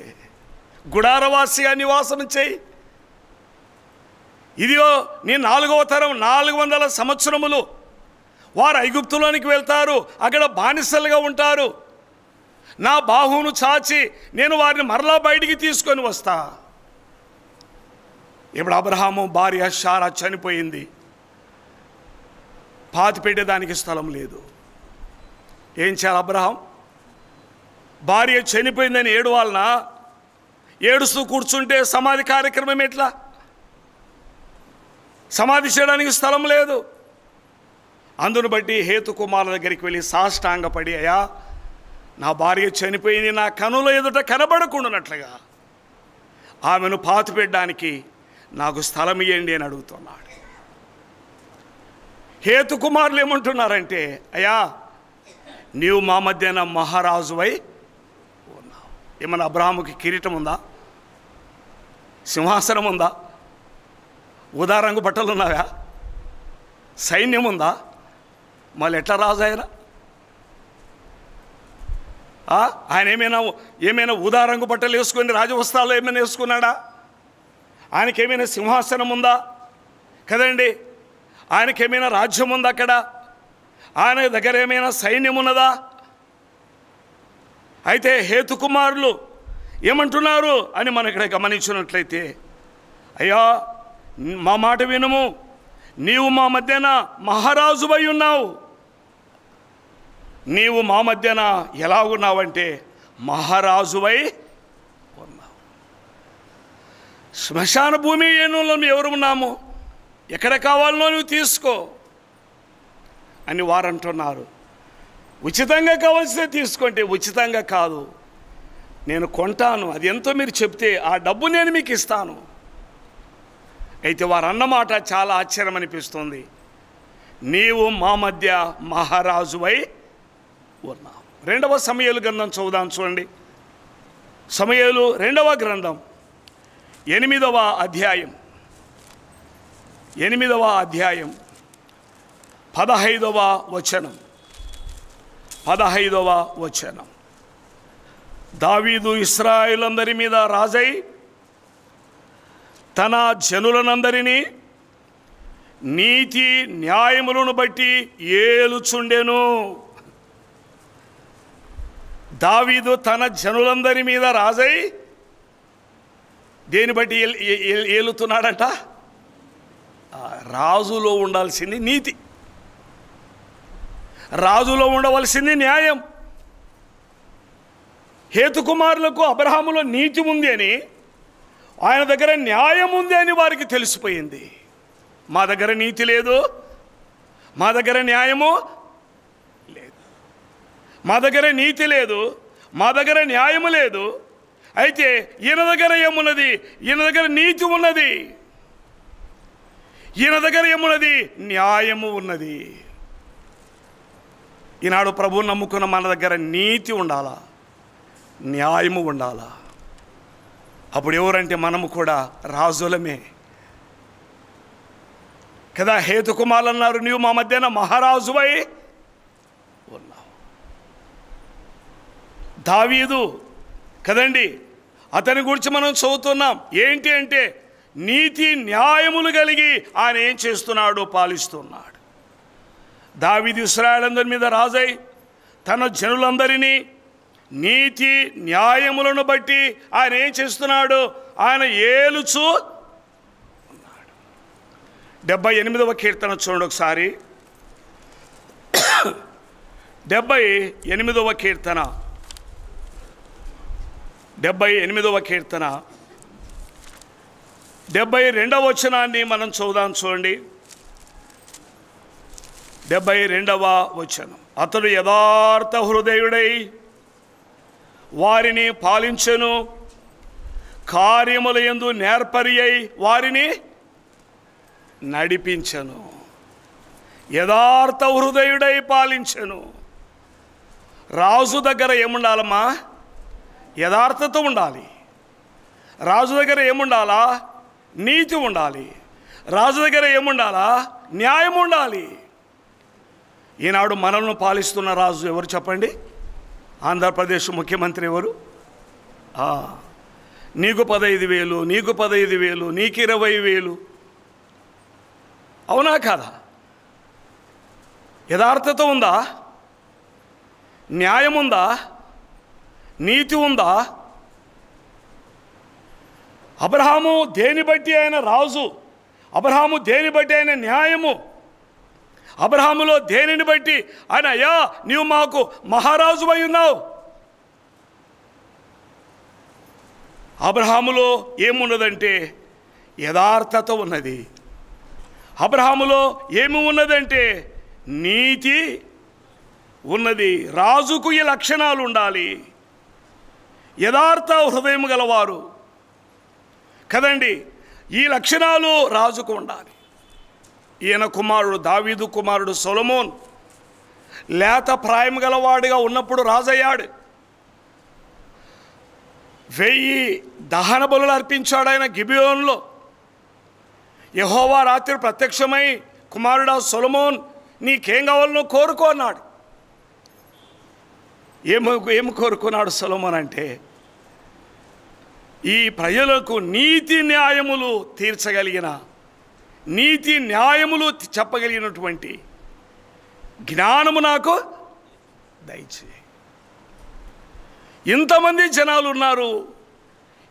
గుడారవాసిగా నివాసం చేయి, ఇదిగో నీ 4వ తరం 400 సంవత్సరములు వారు ఐగుప్తులోనికి వెళ్తారు, అక్కడ బానిసలుగా ఉంటారు. నా బాహువును చాచి నేను వారిని మరలా బయటికి తీసుకొని వస్తా. ఇప్పుడు అబ్రహాము భార్య శారా చనిపోయింది, పాతిపెట్టేదానికి స్థలం లేదు. ఏం చేయాలి అబ్రహాం? భార్య చనిపోయిందని ఏడవాలనా? ఏడుస్తూ కూర్చుంటే సమాధి కార్యక్రమం ఎట్లా? సమాధి చేయడానికి స్థలం లేదు. అందును బట్టి హేతుకుమారుల దగ్గరికి వెళ్ళి సాష్టాంగపడి, అయ్యా నా భార్య చనిపోయింది, నా కనుల ఎదుట కనబడకుండానట్లుగా ఆమెను పాతిపెట్టడానికి నాకు స్థలం ఇవ్వండి అని అడుగుతున్నాడు. హేతుకుమారులు ఏమంటున్నారంటే, అయ్యా నీవు మా మధ్యన మహారాజువై ఉన్నావు. ఏమన్నా అబ్రహాముకి కిరీటం ఉందా? సింహాసనం ఉందా? ఉదారంగు బట్టలు ఉన్నాయా? సైన్యం ఉందా? మళ్ళీ ఎట్లా రాజు ఆయన ఏమైనా ఉదారంగు బట్టలు వేసుకొని రాజవస్త్రాలు ఏమైనా వేసుకున్నాడా? ఆయనకేమైనా సింహాసనం ఉందా? కదండి, ఆయనకేమైనా రాజ్యం ఉందా? అక్కడ ఆయన దగ్గర ఏమైనా సైన్యం ఉన్నదా? అయితే హేతుకుమారులు ఏమంటున్నారు అని మనం ఇక్కడ గమనించినట్లయితే, అయ్యా మా మాట వినుము, నీవు మా మధ్యన మహారాజువై ఉన్నావు. నీవు మా మధ్యన ఎలా ఉన్నావంటే మహారాజువై ఉన్నావు. శ్మశాన భూమి ఏనులో ఎవరు ఉన్నాము, ఎక్కడ కావాలనో నువ్వు తీసుకో అని వారు అంటున్నారు. ఉచితంగా కావాల్సితే తీసుకుంటే, ఉచితంగా కాదు, నేను కొంటాను, అది ఎంతో మీరు చెప్తే ఆ డబ్బు నేను మీకు ఇస్తాను. అయితే వారు అన్నమాట చాలా ఆశ్చర్యం అనిపిస్తుంది. నీవు మా మధ్య మహారాజువై ఉన్నావు. 2వ సమూయేలు గ్రంథం చదువుదాం చూడండి. సమూయేలు 2వ గ్రంథం 8వ అధ్యాయం 8వ అధ్యాయం 15వ వచనం. 15వ వచనం. దావీదు ఇశ్రాయేలందరి మీద రాజై తన జనులనందరినీ నీతి న్యాయములను బట్టి ఏలుచుండెను. దావీదు తన జనులందరి మీద రాజై దేని బట్టి ఏలుతున్నాడంట? రాజులో ఉండాల్సింది నీతి, రాజులో ఉండవలసింది న్యాయం. హేతుకుమారులకు అబ్రహాములో నీతి ఉంది అని, ఆయన దగ్గర న్యాయం ఉంది అని వారికి తెలిసిపోయింది. మా దగ్గర నీతి లేదు, మా దగ్గర న్యాయము లేదు, మా దగ్గర నీతి లేదు, మా దగ్గర న్యాయము లేదు. అయితే ఈయన దగ్గర ఏమున్నది? ఈయన దగ్గర నీతి ఉన్నది, ఈయన దగ్గర ఏమున్నది? న్యాయము ఉన్నది. ఈనాడు ప్రభువుని నమ్ముకున్న మన దగ్గర నీతి ఉండాలా, న్యాయము ఉండాలా. అప్పుడు ఎవరంటే మనము కూడా రాజులమే కదా. హేతుకుమారులు అన్నారు, నీవు మా మధ్యన మహారాజువై ఉన్నావు. దావీదు కదండి, అతని గురించి మనం చదువుతున్నాం. ఏంటి అంటే నీతి న్యాయములు కలిగి ఆయన ఏం చేస్తున్నాడు? పాలిస్తున్నాడు. దావీదు ఇశ్రాయేలందరి మీద రాజై తన జనులందరినీ నీతి న్యాయములను బట్టి ఆయన ఏం చేస్తున్నాడు? ఆయన ఏలుచు ఉన్నాడు. 78వ కీర్తన చూడండి ఒకసారి. 78వ కీర్తన 78వ కీర్తన 72వ వచనాన్ని మనం చదువుదాం. చూడండి 72వ వచనం. అతడు యథార్థ హృదయుడై వారిని పాలించెను, కార్యముల యందు నేర్పరి అయి వారిని నడిపించెను. యథార్థ హృదయుడై పాలించెను. రాజు దగ్గర ఏముండాలమ్మా? యథార్థత ఉండాలి. రాజు దగ్గర ఏముండాలా? నీతి ఉండాలి. రాజు దగ్గర ఏముండాలా? న్యాయం ఉండాలి. ఈనాడు మనల్ని పాలిస్తున్న రాజు ఎవరు చెప్పండి? ఆంధ్రప్రదేశ్ ముఖ్యమంత్రి ఎవరు? నీకు 15,000, నీకు 15,000, నీకు 20,000. అవునా కాదా? యథార్థత ఉందా? న్యాయం ఉందా? నీతి ఉందా? అబ్రహాము దేని బట్టి ఆయన రాజు, అబ్రహాము దేని బట్టి ఆయన న్యాయము, అబ్రహాములో దేనిని బట్టి ఆయన అయ్యా నీవు మాకు మహారాజు అయి ఉన్నావు. అబ్రహాములో ఏమున్నదంటే యథార్థత ఉన్నది. అబ్రహాములో ఏమి ఉన్నదంటే నీతి ఉన్నది. రాజుకు ఈ లక్షణాలు ఉండాలి. యథార్థ హృదయం గలవారు కదండి, ఈ లక్షణాలు రాజుకు ఉండాలి. ఈయన కుమారుడు దావీదు కుమారుడు సొలొమోన్ లేత ప్రాయం గలవాడిగా ఉన్నప్పుడు రాజయ్యాడు. 1000 దహన బలులు అర్పించాడు ఆయన గిబియోన్లో. యెహోవా రాత్రి ప్రత్యక్షమై కుమారుడా సొలొమోన్ నీకేం కావాలనో కోరుకో అన్నాడు. ఏమి కోరుకున్నాడు సొలొమోన్ అంటే ఈ ప్రజలకు నీతి న్యాయములు తీర్చగలిగిన, నీతి న్యాయములు చెప్పగలిగినటువంటి జ్ఞానము నాకు దయచేయి. ఇంతమంది జనాలు ఉన్నారు,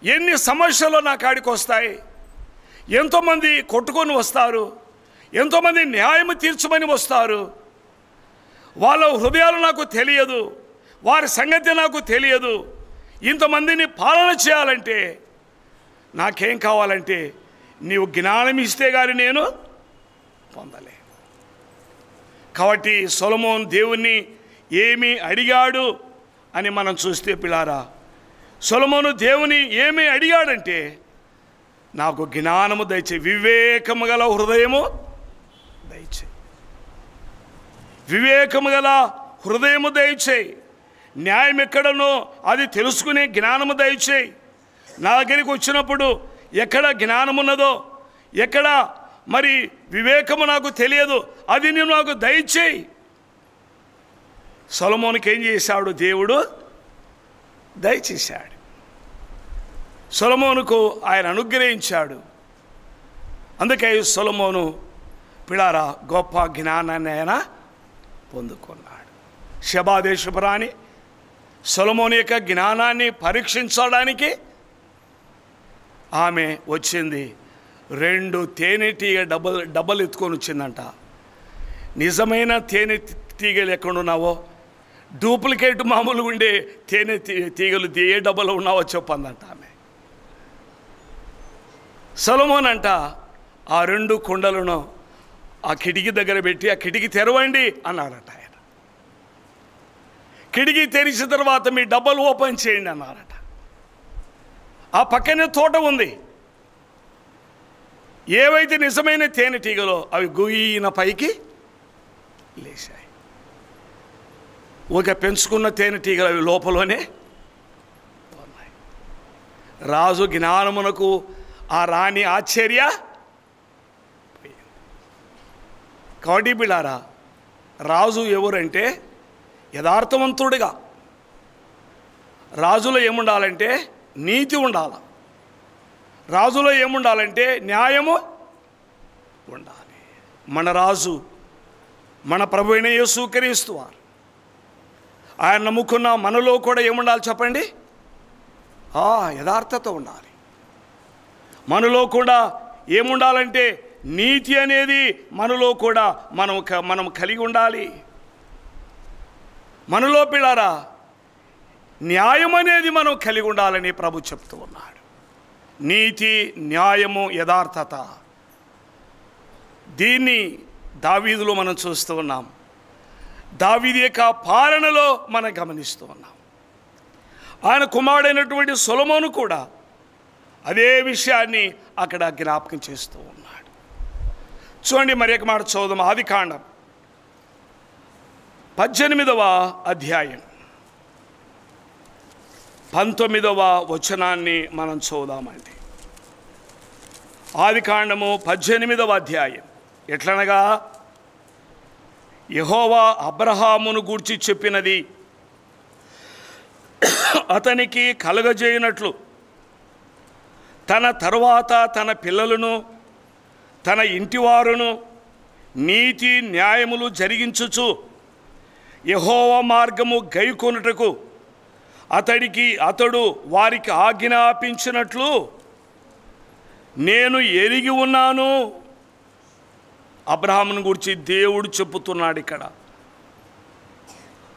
ఎన్ని సమస్యలు నా కాడికి వస్తాయి, ఎంతోమంది కొట్టుకొని వస్తారు, ఎంతోమంది న్యాయం తీర్చమని వస్తారు. వాళ్ళ హృదయాలు నాకు తెలియదు, వారి సంగతి నాకు తెలియదు. ఇంతమందిని పాలన చేయాలంటే నాకేం కావాలంటే నీవు జ్ఞానం ఇస్తే కానీ నేను పొందలే. కాబట్టి సొలొమోన్ దేవుణ్ణి ఏమి అడిగాడు అని మనం చూస్తే పిల్లారా, సొలొమోను దేవుని ఏమి అడిగాడంటే నాకు జ్ఞానము దయచేయి, వివేకము గల హృదయము దయచేయి, వివేకము గల హృదయము దయచేయి, న్యాయం ఎక్కడనో అది తెలుసుకునే జ్ఞానము దయచేయి. నా దగ్గరికి వచ్చినప్పుడు ఎక్కడ జ్ఞానం ఉన్నదో, ఎక్కడ మరి వివేకము నాకు తెలియదు, అది నేను నాకు దయచేయి. సొలొమోనుకి ఏం చేశాడు? దేవుడు దయచేశాడు. సొలొమోనుకు ఆయన అనుగ్రహించాడు. అందుకే సొలొమోను పిల్లారా గొప్ప జ్ఞానాన్ని ఆయన పొందుకున్నాడు. షెబా దేశపు రాణి సొలొమోను యొక్క జ్ఞానాన్ని పరీక్షించడానికి ఆమె వచ్చింది. 2 తేనెటీగ డబ్బలు ఎత్తుకొని వచ్చిందంట. నిజమైన తేనెటీగలు ఎక్కడున్నావో, డూప్లికేట్ మామూలుగా ఉండే తేనెటీగలు ఏ డబ్బలో ఉన్నావో చెప్పందంట ఆమె. సొలొమోన్ అంట ఆ 2 కుండలను ఆ కిటికీ దగ్గర పెట్టి, ఆ కిటికీ తెరవండి అన్నారట ఆయన. కిటికీ తెరిచిన తర్వాత మీ డబ్బలు ఓపెన్ చేయండి అన్నారట. ఆ పక్కనే తోట ఉంది. ఏవైతే నిజమైన తేనెటీగలో అవి గుయ్యిన పైకి లేచాయి. ఒక పెంచుకున్న తేనెటీగలు అవి లోపలనే ఉన్నాయి. రాజు జ్ఞానమునకు ఆ రాణి ఆశ్చర్య. కాబట్టి బిళ్ళారా, రాజు ఎవరంటే యథార్థవంతుడిగా. రాజులో ఏముండాలంటే నీతి ఉండాలి. రాజులో ఏముండాలంటే న్యాయము ఉండాలి. మన రాజు మన ప్రభు అయిన యేసుక్రీస్తు వారు. ఆయన నమ్ముకున్న మనలో కూడా ఏముండాలి చెప్పండి? యథార్థత ఉండాలి. మనలో కూడా ఏముండాలంటే నీతి అనేది మనలో కూడా మనం కలిగి ఉండాలి. మనలో పిల్లారా న్యాయం అనేది మనం కలిగి ఉండాలని ప్రభు చెప్తూ ఉన్నాడు. నీతి, న్యాయము, యథార్థత, దీన్ని దావీదులో మనం చూస్తూ ఉన్నాం. దావీదు యొక్క పాలనలో మనం గమనిస్తూ ఉన్నాం. ఆయన కుమారుడైనటువంటి సొలొమోను కూడా అదే విషయాన్ని అక్కడ జ్ఞాపకం చేస్తూ ఉన్నాడు. చూడండి, మరి ఒక మాట చదువుదాం. ఆదికాండం 18వ అధ్యాయం 19వ వచనాన్ని మనం చదువుదామండి. ఆదికాండము 18వ అధ్యాయం. ఎట్లనగా, యెహోవా అబ్రహామును గూర్చి చెప్పినది అతనికి కలుగజేయనట్లు తన తరువాత తన పిల్లలను తన ఇంటివారును నీతి న్యాయములు జరిగించుచు యెహోవా మార్గము గైకొనుటకు అతడు వారికి ఆజ్ఞాపించినట్లు నేను ఎరిగి ఉన్నాను. అబ్రహామును గురించి దేవుడు చెప్పుతున్నాడు ఇక్కడ.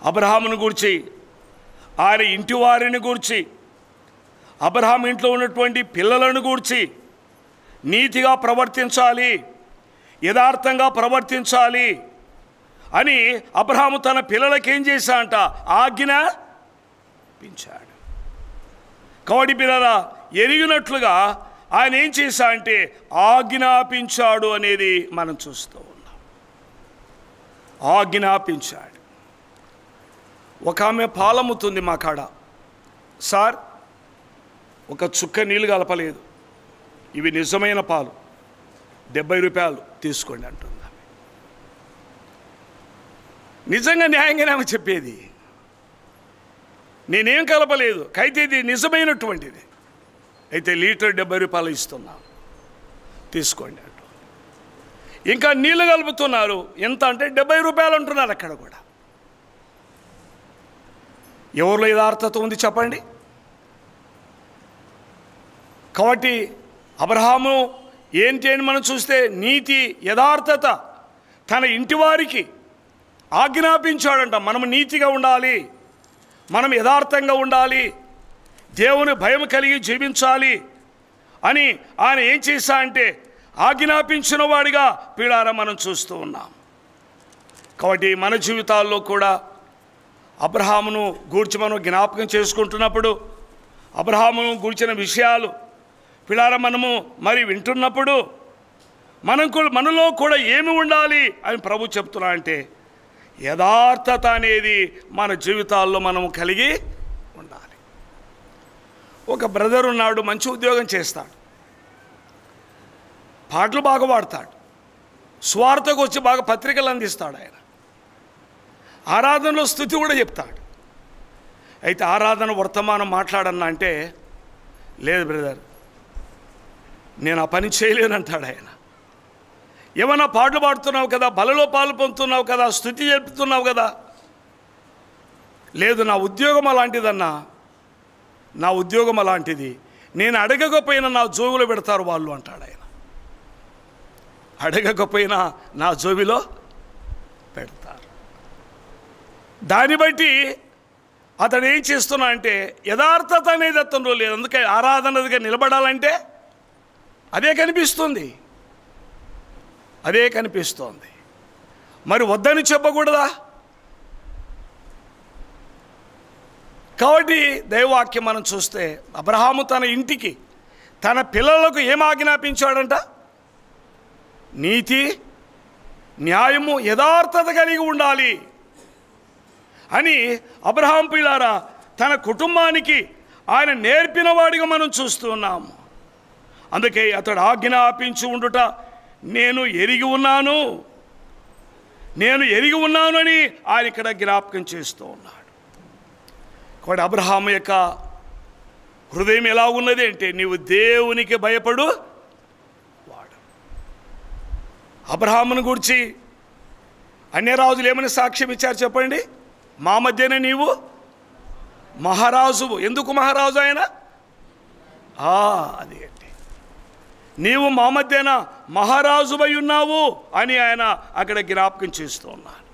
అబ్రహామును గురించి, ఆయన ఇంటి వారిని గురించి, అబ్రహాం ఇంట్లో ఉన్నటువంటి పిల్లలను గురించి నీతిగా ప్రవర్తించాలి, యథార్థంగా ప్రవర్తించాలి అని అబ్రహాము తన పిల్లలకి ఏం చేశాడంట? ఆజ్ఞాపించాడు. కాబట్టి పిల్లల ఎరిగినట్లుగా ఆయన ఏం చేశా అంటే ఆజ్ఞాపించాడు అనేది మనం చూస్తూ ఉన్నాం. ఆజ్ఞాపించాడు. ఒక ఆమె పాలమ్ముతుంది మా కాడ. సార్, ఒక చుక్క నీళ్ళు కలపలేదు, ఇవి నిజమైన పాలు, 70 రూపాయలు తీసుకోండి అంటుంది. నిజంగా న్యాయంగానే ఆమె చెప్పేది. నేనేం కలపలేదు, అయితే ఇది నిజమైనటువంటిది, అయితే లీటర్ 70 రూపాయలు ఇస్తున్నా, తీసుకోండి అంటూ. ఇంకా నీళ్ళు కలుపుతున్నారు, ఎంత అంటే 70 రూపాయలు అంటున్నారు. అక్కడ కూడా ఎవరిలో యథార్థత ఉంది చెప్పండి? కాబట్టి అబ్రహాము ఏంటి అని మనం చూస్తే నీతి, యథార్థత తన ఇంటి వారికి ఆజ్ఞాపించాడంట. మనం నీతిగా ఉండాలి, మనం యథార్థంగా ఉండాలి, దేవుని భయం కలిగి జీవించాలి అని ఆయన ఏం చేశా అంటే ఆజ్ఞాపించిన వాడిగా పిల్లారా మనం చూస్తూ ఉన్నాం. కాబట్టి మన జీవితాల్లో కూడా అబ్రహామును గూర్చి మనం జ్ఞాపకం చేసుకుంటున్నప్పుడు, అబ్రహామును గూర్చిన విషయాలు పిల్లారా మనము మరి వింటున్నప్పుడు మనలో కూడా ఏమి ఉండాలి అని ప్రభు చెప్తున్నా అంటే యథార్థత అనేది మన జీవితాల్లో మనం కలిగి ఉండాలి. ఒక బ్రదర్ ఉన్నాడు, మంచి ఉద్యోగం చేస్తాడు, పాటలు బాగా పాడతాడు, స్వార్థకు వచ్చి బాగా పత్రికలు అందిస్తాడు ఆయన. ఆరాధనలో స్తుతి కూడా చెప్తాడు. అయితే ఆరాధన వర్తమానం మాట్లాడన్నా అంటే, లేదు బ్రదర్ నేను ఆ పని చేయలేనంటాడు ఆయన. ఏమన్నా పాటలు పాడుతున్నావు కదా, బలలో పాలు పొందుతున్నావు కదా, స్తుతి చెప్తున్నావు కదా, లేదు నా ఉద్యోగం అలాంటిదన్నా, నా ఉద్యోగం అలాంటిది, నేను అడగకపోయినా నా జోబిలో పెడతారు వాళ్ళు అంటాడు ఆయన. అడగకపోయినా నా జోబిలో పెడతారు. దాన్ని బట్టి అతడు ఏం చేస్తున్నా అంటే యథార్థత అనేది అతను లేదు. అందుకే ఆరాధనగా నిలబడాలంటే అదే కనిపిస్తుంది, అదే కనిపిస్తోంది. మరి వద్దని చెప్పకూడదా? కాబట్టి దైవవాక్యం మనం చూస్తే అబ్రహాము తన ఇంటికి తన పిల్లలకు ఏం ఆజ్ఞాపించాడంట? నీతి, న్యాయము, యథార్థత కలిగి ఉండాలి అని అబ్రహాం పిల్లారా తన కుటుంబానికి ఆయన నేర్పినవాడిగా మనం చూస్తూ ఉన్నాము. అందుకే అతడు ఆజ్ఞాపించి ఉండుట నేను ఎరిగి ఉన్నాను, నేను ఎరిగి ఉన్నాను అని ఆయన ఇక్కడ జ్ఞాపకం చేస్తూ ఉన్నాడు. కాబట్టి అబ్రహాము యొక్క హృదయం ఎలా ఉన్నది అంటే నీవు దేవునికి భయపడు వాడు. అబ్రహామును గురించి అన్య రాజులు ఏమని సాక్ష్యం ఇచ్చారు చెప్పండి? మా మధ్యనే నీవు మహారాజువు. ఎందుకు మహారాజు ఆయన? అది అంటే నీవు మా మధ్యన మహారాజువై ఉన్నావు అని ఆయన అక్కడ జ్ఞాపకం చేస్తూ ఉన్నాడు.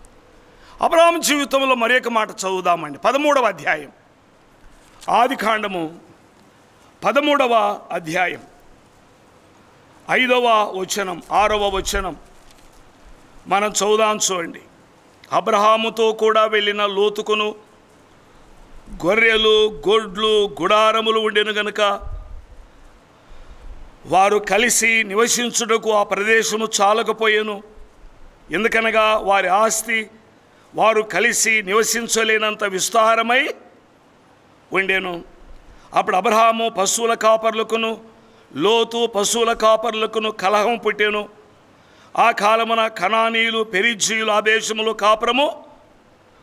అబ్రహాము జీవితంలో మరొక మాట చదువుదామండి. 13వ అధ్యాయం, ఆదికాండము 13వ అధ్యాయం 5వ వచనం 6వ వచనం మనం చదువుదాం. చూడండి. అబ్రహాముతో కూడా వెళ్ళిన లోతుకును గొర్రెలు, గొడ్లు, గుడారములు ఉండెను గనుక వారు కలిసి నివసించుటకు ఆ ప్రదేశము చాలకపోయెను. ఎందుకనగా వారి ఆస్తి వారు కలిసి నివసించలేనంత విస్తారమై ఉండెను. అప్పుడు అబ్రహాము పశువుల కాపర్లకును లోతు పశువుల కాపర్లకును కలహం పుట్టెను. ఆ కాలమున కనానీయులు, పెరిజ్జీయులు ఆ దేశములో కాపురము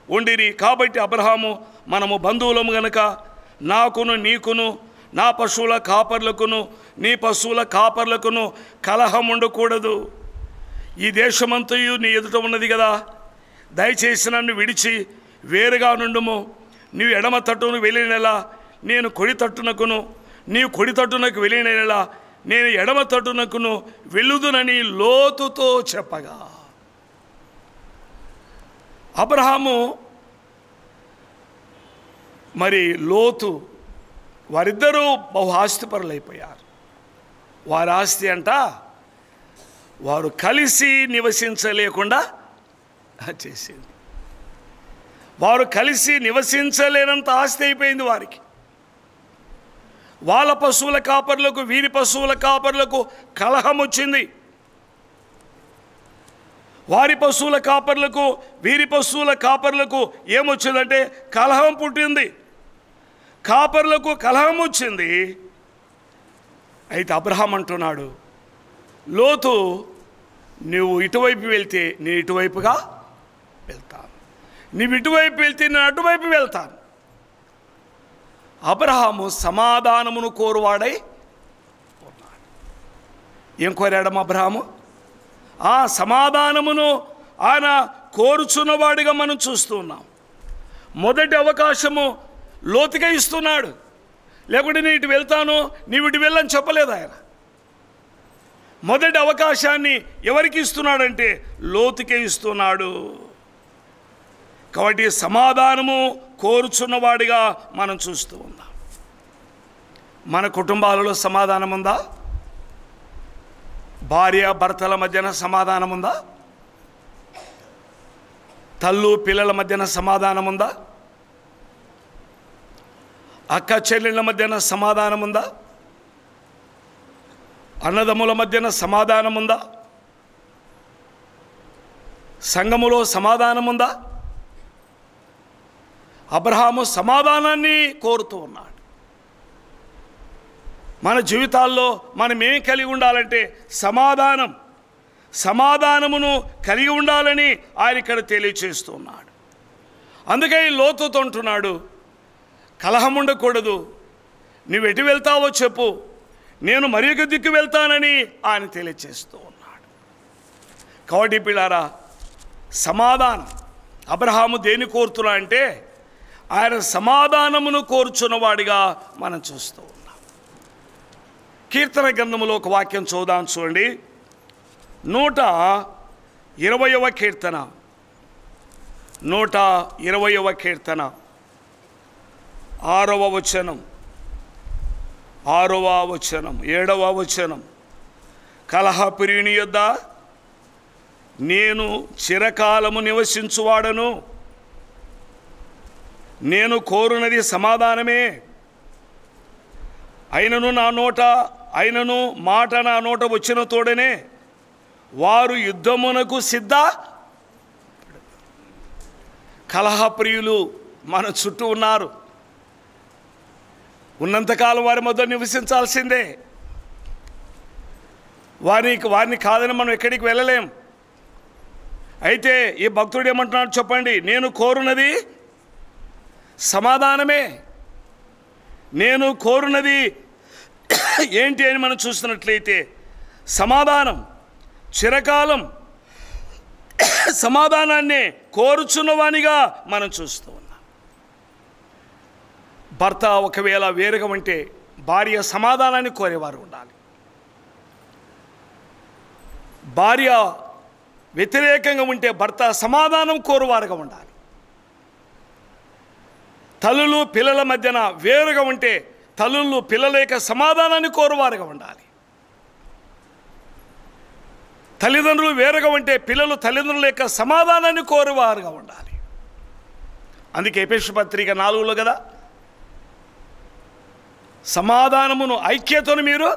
ఉండిరి. కాబట్టి అబ్రహాము మనము బంధువులము గనుక నాకును నీకును నా పశువుల కాపర్లకును నీ పశువుల కాపర్లకును కలహం ఉండకూడదు. ఈ దేశమంతయు నీ ఎదుట ఉన్నది కదా, దయచేసి నన్ను విడిచి వేరుగా నుండుము. నీవు ఎడమ తట్టును వెళ్ళినలా నేను కుడి తట్టునకును, నీవు కుడి తట్టునకు వెళ్ళినలా నేను ఎడమ తట్టునకును వెళ్ళుదునని లోతుతో చెప్పగా అబ్రహాము మరి లోతు వారిద్దరూ బహు ఆస్తిపరులైపోయారు. వారి ఆస్తి అంట వారు కలిసి నివసించలేకుండా చేసింది. వారు కలిసి నివసించలేనంత ఆస్తి అయిపోయింది వారికి. వాళ్ళ పశువుల కాపర్లకు వీరి పశువుల కాపర్లకు కలహం వచ్చింది. వారి పశువుల కాపర్లకు వీరి పశువుల కాపర్లకు ఏమొచ్చిందంటే కలహం పుట్టింది. కాపర్లకు కలహం వచ్చింది. అయితే అబ్రహాం అంటున్నాడు, లోతు నువ్వు ఇటువైపు వెళ్తే నేను ఇటువైపుగా వెళ్తాను, నువ్వు ఇటువైపు వెళ్తే నేను అటువైపు వెళ్తాను. అబ్రహాము సమాధానమును కోరువాడై ఉన్నాడు. ఏం కోరాడమ్మ అబ్రహాము? ఆ సమాధానమును ఆయన కోరుచున్నవాడిగా మనం చూస్తూ ఉన్నాం. మొదటి అవకాశము లోతుగా ఇస్తున్నాడు. లేకుంటే నేను ఇటు వెళ్తాను నీవు ఇటు వెళ్ళని చెప్పలేదు ఆయన. మొదటి అవకాశాన్ని ఎవరికి ఇస్తున్నాడంటే లోతుకే ఇస్తున్నాడు. కాబట్టి సమాధానము కోరుచున్నవాడిగా మనం చూస్తూ ఉన్నాం. మన కుటుంబాలలో సమాధానం ఉందా? భార్య భర్తల మధ్యన సమాధానం ఉందా? తల్లు పిల్లల మధ్యన సమాధానం ఉందా? అక్క చెల్లెళ్ళ మధ్యన సమాధానం ఉందా? అన్నదమ్ముల మధ్యన సమాధానం ఉందా? సంఘములో సమాధానం ఉందా? అబ్రహాము సమాధానాన్ని కోరుతూ ఉన్నాడు. మన జీవితాల్లో మనం ఏం కలిగి ఉండాలంటే సమాధానం. సమాధానమును కలిగి ఉండాలని ఆయన ఇక్కడ తెలియచేస్తున్నాడు. అందుకే ఈ లోతుతో అంటున్నాడు, కలహం ఉండకూడదు, నువ్వు ఎటు వెళ్తావో చెప్పు, నేను మరి ఒక దిక్కు వెళ్తానని ఆయన తెలియచేస్తూ ఉన్నాడు. కాబట్టి పిల్లారా, సమాధానం అబ్రహాము దేన్ని కోరుతున్నా అంటే ఆయన సమాధానమును కోరుచున్నవాడిగా మనం చూస్తూ ఉన్నాం. కీర్తన గ్రంథములో ఒక వాక్యం చూద్దాం, చూడండి. 120వ కీర్తన, 120వ కీర్తన 6వ వచనం, 6వ వచనం, 7వ వచనం. కలహప్రియుని యొద్ద నేను చిరకాలము నివసించువాడను, నేను కోరునది సమాధానమే. అయినను మాట నా నోట వచ్చిన తోడనే వారు యుద్ధమునకు సిద్ధ. కలహప్రియులు మన చుట్టూ ఉన్నారు. ఉన్నంతకాలం వారి మధ్య నివసించాల్సిందే. వారిని కాదని మనం ఎక్కడికి వెళ్ళలేం. అయితే ఈ భక్తుడు ఏమంటున్నాడు చెప్పండి, నేను కోరునది సమాధానమే. నేను కోరునది ఏంటి అని మనం చూస్తున్నట్లయితే సమాధానం, చిరకాలం సమాధానాన్ని కోరుచున్నవానిగా మనం చూస్తూ ఉన్నాం. భర్త ఒకవేళ వేరుగా ఉంటే భార్య సమాధానాన్ని కోరేవారు ఉండాలి. భార్య వ్యతిరేకంగా ఉంటే భర్త సమాధానం కోరువారుగా ఉండాలి. తల్లులు పిల్లల మధ్యన వేరుగా ఉంటే తల్లులు పిల్లల యొక్క సమాధానాన్ని కోరువారుగా ఉండాలి. తల్లిదండ్రులు వేరుగా ఉంటే పిల్లలు తల్లిదండ్రుల యొక్క సమాధానాన్ని కోరువారుగా ఉండాలి. అందుకే ఎఫెసీ పత్రిక 4లో కదా, సమాధానమును ఐక్యతను మీరు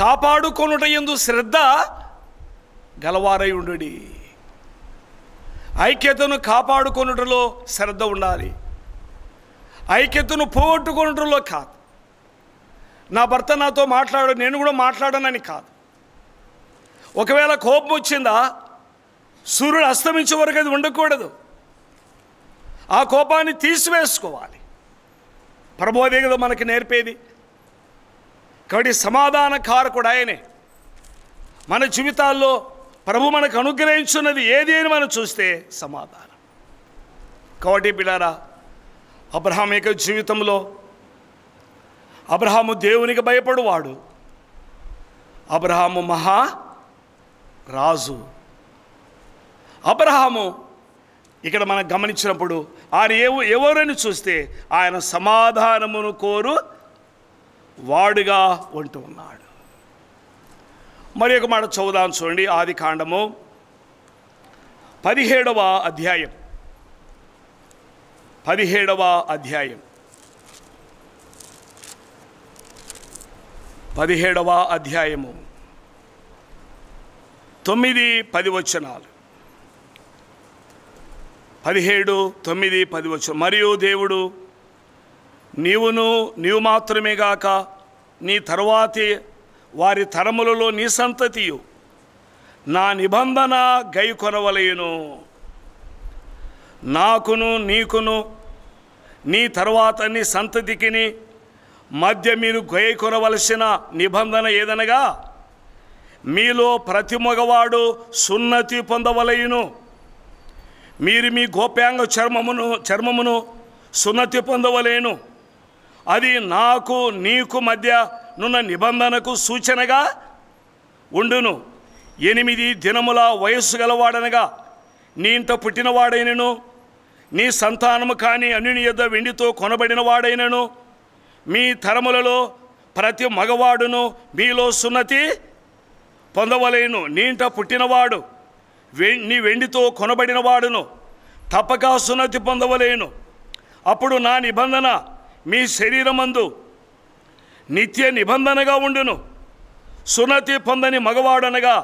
కాపాడుకొనుట యందు శ్రద్ధ గలవారై ఉండుడి. ఐక్యతను కాపాడుకొనుటలో శ్రద్ధ ఉండాలి. ఐక్యతను పోగొట్టుకొనుటలో కాదు. నా భర్త నాతో మాట్లాడు, నేను కూడా మాట్లాడనని కాదు. ఒకవేళ కోపం వచ్చిందా, సూర్యుడు అస్తమించే వరకు అది ఉండకూడదు. ఆ కోపాన్ని తీసివేసుకోవాలి. ప్రభువే కదా మనకి నేర్పేది. కాబట్టి సమాధాన కారకుడు ఆయనే. మన జీవితాల్లో ప్రభు మనకు అనుగ్రహించున్నది ఏది అని మనం చూస్తే సమాధానం. కాబట్టి పిల్లారా, అబ్రహాము యొక్క జీవితంలో అబ్రహాము దేవునికి భయపడువాడు. అబ్రహాము మహా రాజు. అబ్రహాము ఇక్కడ మనం గమనించినప్పుడు ఆయన ఎవరని చూస్తే ఆయన సమాధానమును కోరు వాడుగా ఉంటూ ఉన్నాడు. మరి ఒక మాట చదువుదాం చూడండి. ఆదికాండము 17వ అధ్యాయం, 17వ అధ్యాయం, 17వ అధ్యాయము 9-10 వచనాలు. 17, 9, 10 వచనం. మరియు దేవుడు నీవు మాత్రమే గాక నీ తరువాతి వారి తరములలో నీ సంతతియు నా నిబంధన గైకొనవలెను. నాకును నీకును నీ తరువాత నీ సంతతికిని మధ్య మీరు గైకొనవలసిన నిబంధన ఏదనగా మీలో ప్రతి మగవాడు సున్నతి పొందవలెను. మీరు మీ గోప్యాంగ చర్మమును సున్నతి పొందవలేను. అది నాకు నీకు మధ్య నున్న నిబంధనకు సూచనగా ఉండును. 8 దినముల వయస్సు గలవాడనగా నీ ఇంట పుట్టినవాడైనను నీ సంతానము కాని అన్యుని యొద్ద వెండితో కొనబడిన వాడైనను మీ తరములలో ప్రతి మగవాడును మీలో సున్నతి పొందవలేను. నీ ఇంట పుట్టినవాడు నీ వెండితో కొనబడిన వాడును తప్పక సున్నతి పొందవలేను. అప్పుడు నా నిబంధన మీ శరీరమందు నిత్య నిబంధనగా ఉండును. సున్నతి పొందని మగవాడనగా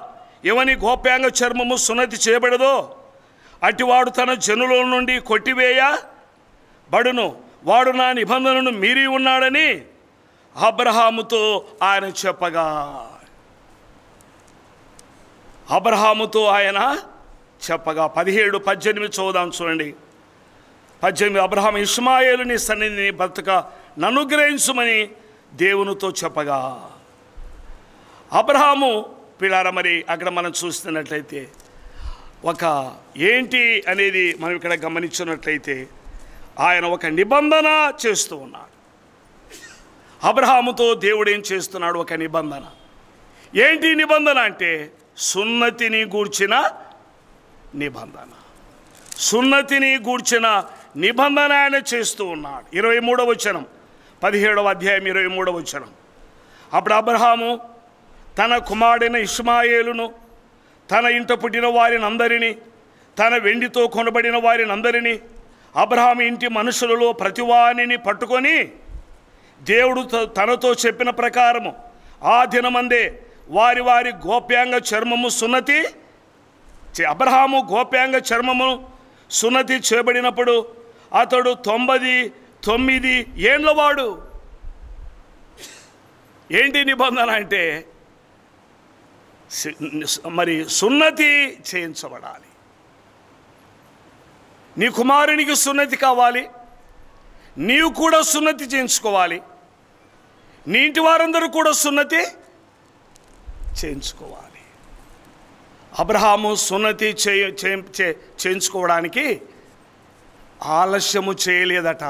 ఎవని గోప్యాంగ చర్మము సున్నతి చేయబడదో అటివాడు తన జనుల నుండి కొట్టివేయబడును. వాడు నా నిబంధనను మీరి ఉన్నాడని అబ్రహాముతో ఆయన చెప్పగా. అబ్రహాముతో ఆయన చెప్పగా 17-18 చదువుదాం చూడండి. 18 అబ్రహాము ఇష్మాయేలుని సన్నిధిని బ్రతుక ననుగ్రహించుమని దేవునితో చెప్పగా. అబ్రహాము పిల్లారా, మరి అక్కడ మనం చూస్తున్నట్లయితే ఒక ఏంటి అనేది మనం ఇక్కడ గమనించినట్లయితే ఆయన ఒక నిబంధన చేస్తూ ఉన్నాడు. అబ్రహాముతో దేవుడు ఏం చేస్తున్నాడు? ఒక నిబంధన. ఏంటి నిబంధన అంటే సున్నతిని గూర్చిన నిబంధన. సున్నతిని గూర్చిన నిబంధన ఆయన చేస్తూ ఉన్నాడు. 23వ వచనం, 17వ అధ్యాయం 23వ వచనం. అప్పుడు అబ్రహాము తన కుమారుడైన ఇష్మాయేలును, తన ఇంట పుట్టిన వారిని అందరినీ, తన వెండితో కొనబడిన వారిని అందరినీ, అబ్రహాము ఇంటి మనుషులలో ప్రతివానిని పట్టుకొని దేవుడు తనతో చెప్పిన ప్రకారము ఆ దినమందే వారి వారి గోప్యాంగ చర్మము సున్నతి అబ్రహాము గోప్యాంగ చర్మము సున్నతి చేయబడినప్పుడు అతడు 99 ఏండ్ల వాడు. ఏంటి నిబంధన అంటే మరి సున్నతి చేయించబడాలి. నీ కుమారునికి సున్నతి కావాలి, నీవు కూడా సున్నతి చేయించుకోవాలి, నీ ఇంటి వారందరూ కూడా సున్నతి చేయించుకోవాలి. అబ్రహాము సున్నతి చేయించుకోవడానికి ఆలస్యము చేయలేదట.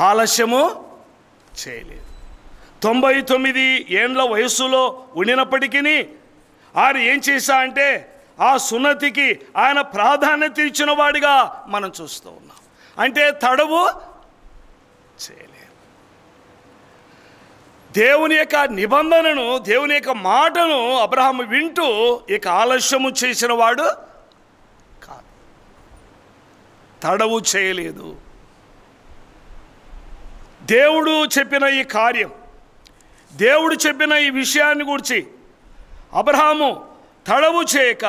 ఆలస్యము చేయలేదు. 99 ఏండ్ల వయస్సులో ఉండినప్పటికీ ఆయన ఏం చేశా అంటే ఆ సున్నతికి ఆయన ప్రాధాన్యత ఇచ్చిన వాడిగా మనం చూస్తూ ఉన్నాం. అంటే తడవు చేయలేదు. దేవుని యొక్క నిబంధనను, దేవుని యొక్క మాటను అబ్రహాము వింటూ ఇక ఆలస్యము చేసిన వాడు కాదు, తడవు చేయలేదు. దేవుడు చెప్పిన ఈ కార్యం, దేవుడు చెప్పిన ఈ విషయాన్ని గురించి అబ్రహాము తడవు చేయక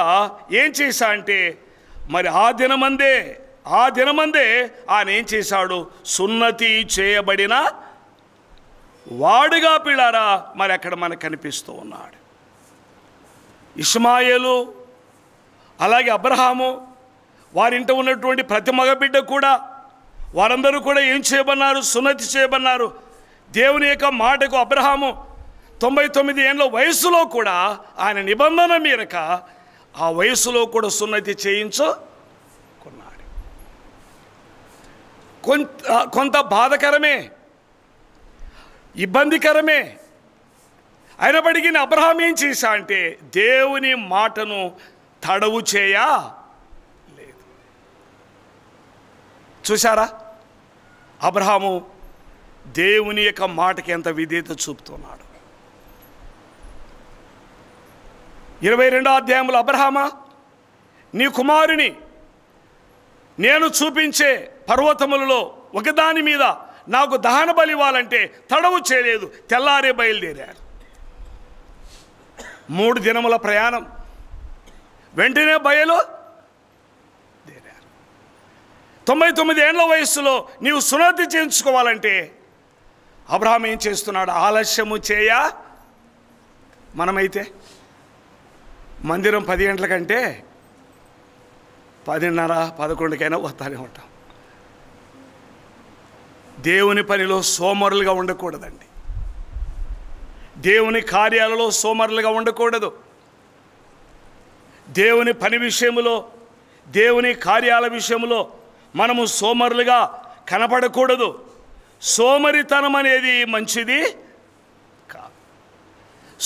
ఏం చేశా అంటే మరి ఆ దినమందే ఆయన ఏం చేశాడు? సున్నతి చేయబడిన వాడుగా పిల్లారా మరి అక్కడ మనకు కనిపిస్తూ ఉన్నాడు. ఇష్మాయేలు అలాగే అబ్రహాము వారింట ఉన్నటువంటి ప్రతి మగబిడ్డ కూడా వారందరూ కూడా ఏం చేయబన్నారు? సున్నతి చేయబన్నారు. దేవుని యొక్క మాటకు అబ్రహాము 99 ఏండ్ల వయసులో కూడా ఆయన నిబంధన మేరకు ఆ వయసులో కూడా సున్నతి చేయించుకున్నాడు. కొంత బాధకరమే, ఇబ్బందికరమే. అయినప్పటికీ అబ్రహాం ఏం చేశా అంటే దేవుని మాటను తడవు చేయలేదు. చూసారా అబ్రహాము దేవుని యొక్క మాటకి ఎంత విధేయత చూపుతున్నాడు. 22వ అధ్యాయంలో అబ్రహామా, నీ కుమారుని నేను చూపించే పర్వతములలో ఒకదాని మీద నాకు దహన బలి ఇవ్వాలంటే తడవు చేయలేదు, తెల్లారే బయలుదేరారు. 3 దినముల ప్రయాణం, వెంటనే బయలుదేరారు. 99 ఏండ్ల వయస్సులో నీవు సున్నతి చేయించుకోవాలంటే అబ్రహాం ఏం చేస్తున్నాడు? ఆలస్యము చేయ. మనమైతే మందిరం 10 గంటల కంటే 10:30, 11కైనా వస్తానే ఉంటాం. దేవుని పనిలో సోమరులుగా ఉండకూడదండి. దేవుని కార్యాలలో సోమరులుగా ఉండకూడదు. దేవుని పని విషయంలో, దేవుని కార్యాల విషయంలో మనము సోమరులుగా కనపడకూడదు. సోమరితనం అనేది మంచిది కాదు.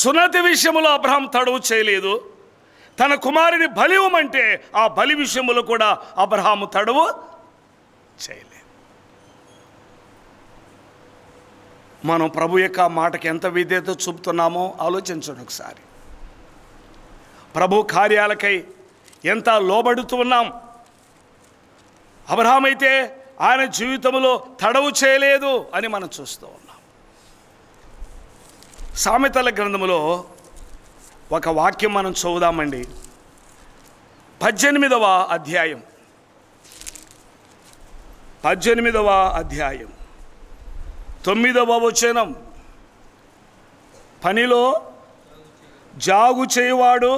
సున్నతి విషయంలో అబ్రహాం తడవు చేయలేదు. తన కుమారుని బలి ఇవ్వమంటే ఆ బలి విషయంలో కూడా అబ్రహాము తడవు చేయలేదు. మనం ప్రభు యొక్క మాటకి ఎంత విధేయత చూపుతున్నామో ఆలోచించండి ఒకసారి. ప్రభు కార్యాలకై ఎంత లోబడుతూ ఉన్నాం. అబ్రహాం అయితే ఆయన జీవితంలో తడవు చేయలేదు అని మనం చూస్తూ ఉన్నాం. సామెతల గ్రంథములో ఒక వాక్యం మనం చదువుదామండి. 18వ అధ్యాయం 9వ వచనం. పనిలో జాగు చేయువాడు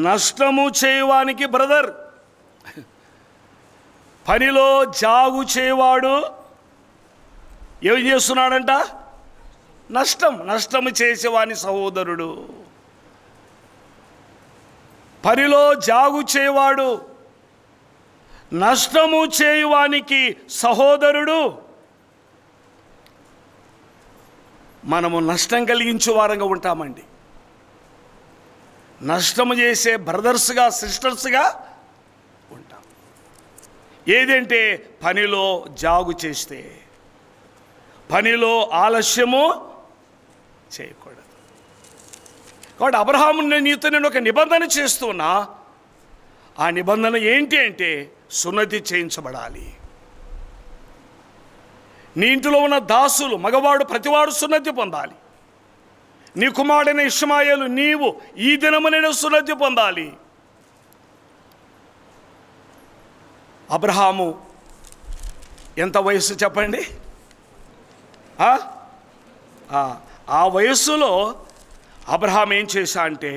నష్టము చేయువానికి బ్రదర్. పనిలో జాగు చేయువాడు ఏం చేస్తున్నాడంట? నష్టము చేసేవాని సహోదరుడు. పనిలో జాగు చేయువాడు నష్టము చేయువానికి సహోదరుడు. మనము నష్టం కలిగించే వారంగా ఉంటామండి. నష్టము చేసే బ్రదర్స్గా సిస్టర్స్గా ఉంటాం. ఏదంటే పనిలో జాగు చేస్తే, పనిలో ఆలస్యము చేయకూడదు. కాబట్టి అబ్రహాము నీతో నేను ఒక నిబంధన చేస్తున్నా. ఆ నిబంధన ఏంటి అంటే సున్నతి చేయించబడాలి. నీ ఇంటిలో ఉన్న దాసులు మగవాడు ప్రతివాడు సున్నతి పొందాలి. నీ కుమారుడైన ఇష్మాయేలు నీవు ఈ దినమునైనా సున్నతి పొందాలి. అబ్రహాము ఎంత వయస్సు చెప్పండి? ఆ వయస్సులో అబ్రహాం ఏం చేశా అంటే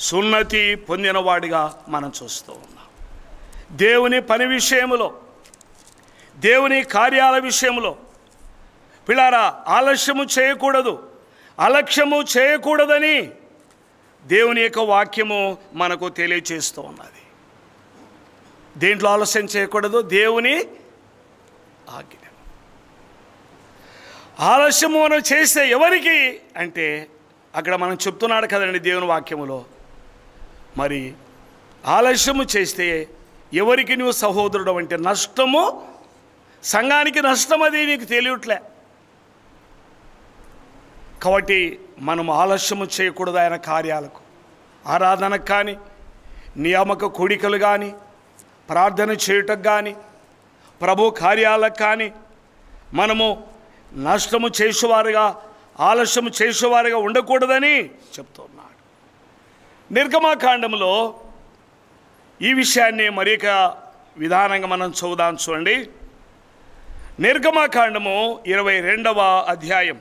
సున్నతి పొందినవాడిగా మనం చూస్తూ ఉన్నాం. దేవుని పని విషయంలో, దేవుని కార్యాల విషయంలో పిల్లారా ఆలస్యము చేయకూడదు, అలక్ష్యము చేయకూడదని దేవుని యొక్క వాక్యము మనకు తెలియచేస్తూ ఉన్నది. దేంట్లో ఆలస్యం చేయకూడదు? దేవుని ఆజ్ఞ. ఆలస్యము మనం చేస్తే ఎవరికి అంటే అక్కడ మనం చెప్తున్నాడు కదండి దేవుని వాక్యములో. మరి ఆలస్యము చేస్తే ఎవరికి నువ్వు సహోదరుడు అంటే నష్టము, సంఘానికి నష్టం. అది నీకు తెలియట్లే. కాబట్టి మనం ఆలస్యము చేయకూడదు. ఆయన కార్యాలకు, ఆరాధనకు కానీ, నియామక కూడికలు కానీ, ప్రార్థన చేయుటకు కానీ, ప్రభు కార్యాలకు కానీ మనము నష్టము చేసేవారుగా, ఆలస్యము చేసేవారుగా ఉండకూడదని చెప్తున్నాడు. నిర్గమకాండంలో ఈ విషయాన్ని మరొక విధానంగా మనం చదువుదాం. చూడండి, నిర్గమకాండము 22వ అధ్యాయం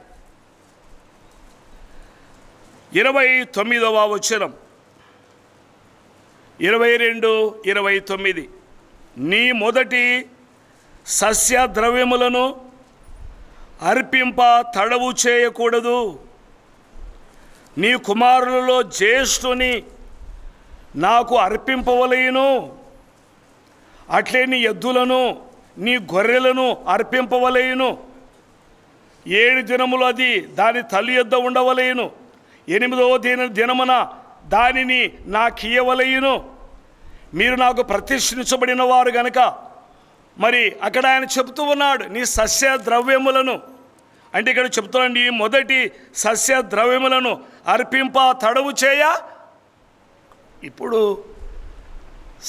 29వ వచనం, 22-29. నీ మొదటి సస్య ద్రవ్యములను అర్పింప తడవు చేయకూడదు. నీ కుమారులలో జ్యేష్ఠుని నాకు అర్పింపవలెను. అట్లే నీ ఎద్దులను, నీ గొర్రెలను అర్పింపవలెను. 7 దినములు అది దాని తల్లి యొద్ద ఉండవలెను. 8వ దినమున దానిని నాకియ్యవలెను. మీరు నాకు ప్రతిష్ఠించబడిన వారు గనుక. మరి అక్కడ ఆయన చెప్తూ ఉన్నాడు నీ సస్య ద్రవ్యములను, అంటే ఇక్కడ చెప్తున్నాడు నీ మొదటి సస్య ద్రవ్యములను అర్పింప తడవు చేయ. ఇప్పుడు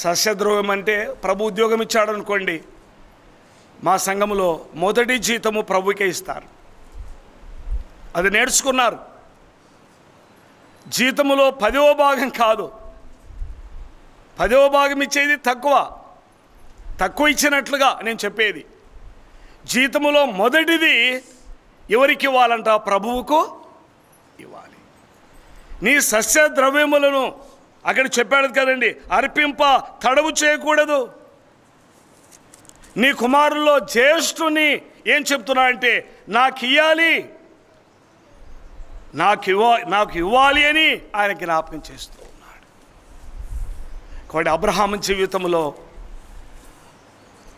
సస్యద్రవ్యం అంటే ప్రభు ఉద్యోగం ఇచ్చాడు అనుకోండి, మా సంఘములో మొదటి జీతము ప్రభుకే ఇస్తారు. అది నేర్చుకున్నారు. జీతములో 10వ భాగం కాదు, 10వ భాగం ఇచ్చేది తక్కువ ఇచ్చినట్లుగా నేను చెప్పేది. జీతములో మొదటిది ఎవరికి ఇవ్వాలంట? ప్రభువుకు ఇవ్వాలి. నీ సస్య ద్రవ్యములను అక్కడ చెప్పాడు కదండి, అర్పింప తడవు చేయకూడదు. నీ కుమారుల్లో జ్యేష్ఠుని ఏం చెప్తున్నా అంటే నాకు ఇవ్వాలి, నాకు ఇవ్వాలి అని ఆయన జ్ఞాపకం చేస్తూ ఉన్నాడు. కాబట్టి అబ్రహాము జీవితంలో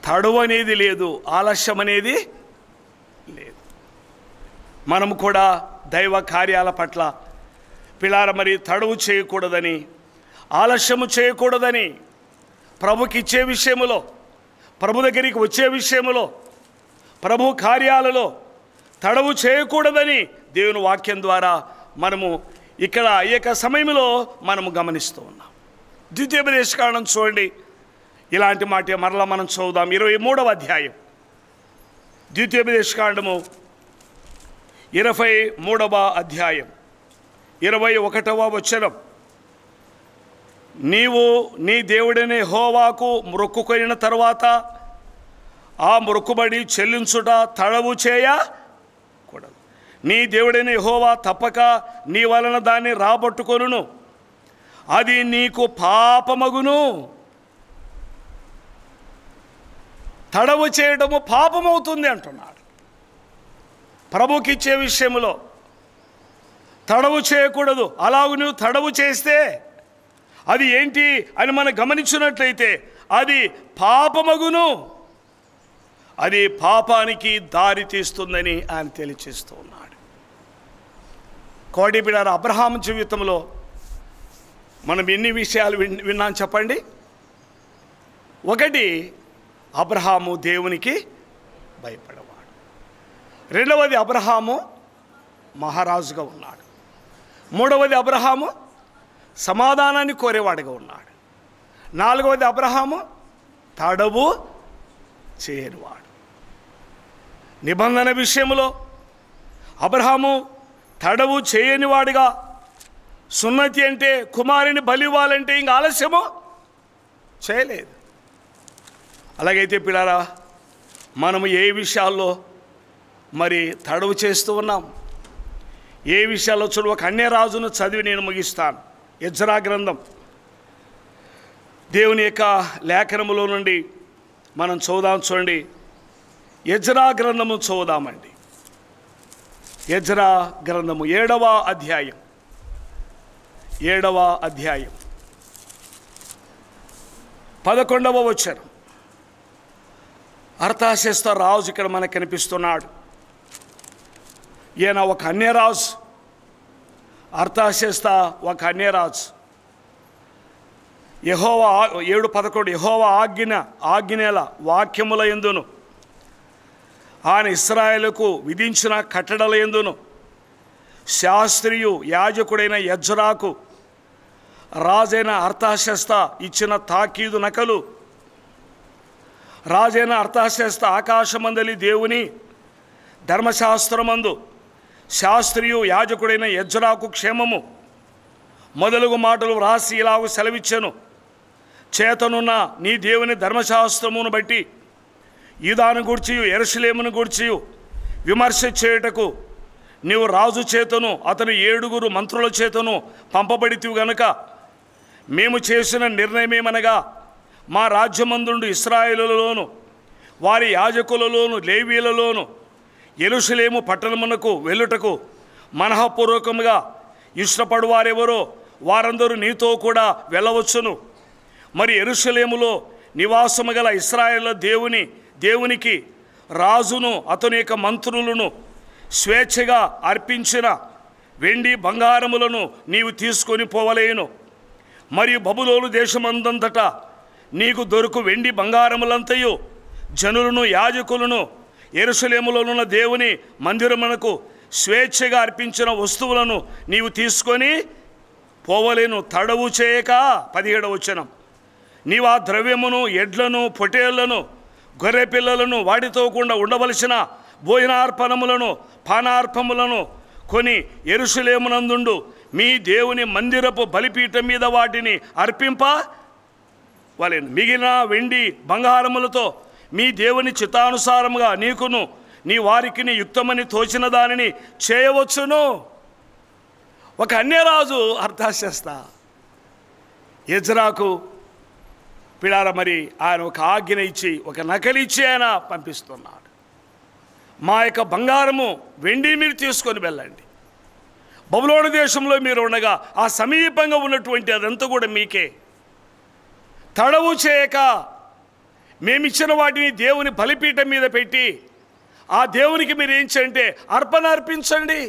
తడువు అనేది లేదు, ఆలస్యం అనేది లేదు. మనము కూడా దైవ కార్యాల పట్ల పిల్లార మరి తడువు చేయకూడదని, ఆలస్యము చేయకూడదని, ప్రభుకి ఇచ్చే విషయములో, ప్రభు దగ్గరికి వచ్చే విషయములో, ప్రభు కార్యాలలో తడవు చేయకూడదని దేవుని వాక్యం ద్వారా మనము ఇక్కడ ఈ యొక్క సమయంలో మనము గమనిస్తూ ఉన్నాం. ద్వితీయోపదేశకాండం చూడండి, ఇలాంటి మాట మరలా మనం చదువుదాం. 23వ అధ్యాయం ద్వితీయోపదేశకాండము 23వ అధ్యాయం 21వ వచనం. నీవు నీ దేవుడిని యెహోవాకు మొక్కుకొనిన తర్వాత ఆ మొక్కుబడి చెల్లించుట తడవు చేయకూడదు. నీ దేవుడైన యెహోవా తప్పక నీ వలన దాన్ని రాబట్టుకొనును, అది నీకు పాపమగును. తడవు చేయడము పాపమవుతుంది అంటున్నాడు. ప్రభుకిచ్చే విషయంలో తడవు చేయకూడదు. అలాగూ నువ్వు తడవు చేస్తే అది ఏంటి అని మనం గమనించినట్లయితే అది పాపమగును, అది పాపానికి దారి తీస్తుందని ఆయన తెలియచేస్తూ ఉన్నాడు. కోడి బిడ్డ అబ్రహాము జీవితంలో మనం ఎన్ని విషయాలు విన్నాం చెప్పండి. ఒకటి, అబ్రహాము దేవునికి భయపడేవాడు. రెండవది, అబ్రహాము మహారాజుగా ఉన్నాడు. మూడవది, అబ్రహాము సమాధానాన్ని కోరేవాడుగా ఉన్నాడు. నాలుగవది, అబ్రహాము తడవు చేయనివాడు. నిబంధన విషయంలో అబ్రహాము తడవు చేయనివాడుగా, సున్నతి అంటే కుమారుని బలి ఇవ్వాలంటే ఇంకా ఆలస్యము చేయలేదు. అలాగైతే పిల్లారా, మనము ఏ విషయాల్లో మరి తడవు చేస్తూ ఉన్నాం, ఏ విషయాల్లో చూడు. ఒక అన్యరాజును చదివి నేను ముగిస్తాను. ఎజ్రా గ్రంథం, దేవుని యొక్క లేఖనములో నుండి మనం చదువుదాం. చూడండి, ఎజ్రా గ్రంథము చదువుదామండి. ఎజ్రా గ్రంథము 7వ అధ్యాయం 11వ వచనం. అర్తహషస్త రాజు ఇక్కడ మనకు కనిపిస్తున్నాడు. ఈయన ఒక అన్యరాజు. అర్తహషస్త ఒక అన్యరాజు. యెహోవా 7:11 యెహోవా ఆజ్ఞల వాక్యముల యందును ఆయన ఇశ్రాయేలుకు విధించిన కట్టడల యందును శాస్త్రియు యాజకుడైన ఎజ్రాకు రాజైన అర్తహషస్త ఇచ్చిన తాకీదు నకలు. రాజైన అర్తహషస్త ఆకాశమందలి దేవుని ధర్మశాస్త్రమందు శాస్త్రియు యాజకుడైన ఎజ్రాకు క్షేమము మొదలగు మాటలు రాసి ఇలాగ సెలవిచ్చెను. చేతనున్న నీ దేవుని ధర్మశాస్త్రమును బట్టి యూదాను గూర్చియు యెరూషలేమును గూర్చియు విమర్శ చేయుటకు నీవు రాజు చేతను అతని 7 మంత్రుల చేతను పంపబడితివి గనుక మేము చేసిన నిర్ణయమేమనగా, మా రాజ్యమందుండు ఇశ్రాయేలులోను వారి యాజకులలోను లేవీలలోను యెరూషలేము పట్టణమునకు వెళ్ళుటకు మనఃపూర్వకముగా ఇష్టపడు వారెవరో వారందరూ నీతో కూడా వెళ్ళవచ్చును. మరి యెరూషలేములో నివాసము గల ఇశ్రాయేలు దేవునికి రాజును అతని యొక్క మంత్రులను స్వేచ్ఛగా అర్పించిన వెండి బంగారములను నీవు తీసుకొని పోవలేను. మరియు బబులోను దేశమందంతటా నీకు దొరుకు వెండి బంగారములంతయు జనులను యాజకులను యెరూషలేములోనున్న దేవుని మందిరమునకు స్వేచ్ఛగా అర్పించిన వస్తువులను నీవు తీసుకొని పోవలేను. తడవు చేయక 17వ వచనం. నీవు ఆ ద్రవ్యమును, ఎడ్లను, పొటేళ్లను, గొర్రె పిల్లలను, వాటితో కూడా ఉండవలసిన భోజనార్పణములను, పానార్పములను కొని యెరూషలేమునందుండు మీ దేవుని మందిరపు బలిపీఠం మీద వాటిని అర్పింపవలెను. మిగిలిన వెండి బంగారములతో మీ దేవుని చిత్తానుసారముగా నీకును నీ వారికి యుక్తమని తోచిన దానిని చేయవచ్చును. ఒక అన్యరాజు అర్తహషస్త ఎజ్రాకు పిడార మరి ఆయన ఒక ఆజ్ఞ ఇచ్చి, ఒక నకలిచ్చి ఆయన పంపిస్తున్నాడు. మా యొక్క బంగారము, వెండి మీరు తీసుకొని వెళ్ళండి. బబులోను దేశంలో మీరు ఉండగా ఆ సమీపంగా ఉన్నటువంటి అదంతా కూడా మీకే. తడవు చేయక మేమిచ్చిన వాటిని దేవుని బలిపీఠం మీద పెట్టి ఆ దేవునికి మీరు ఏం చేయంటే అర్పణ అర్పించండి.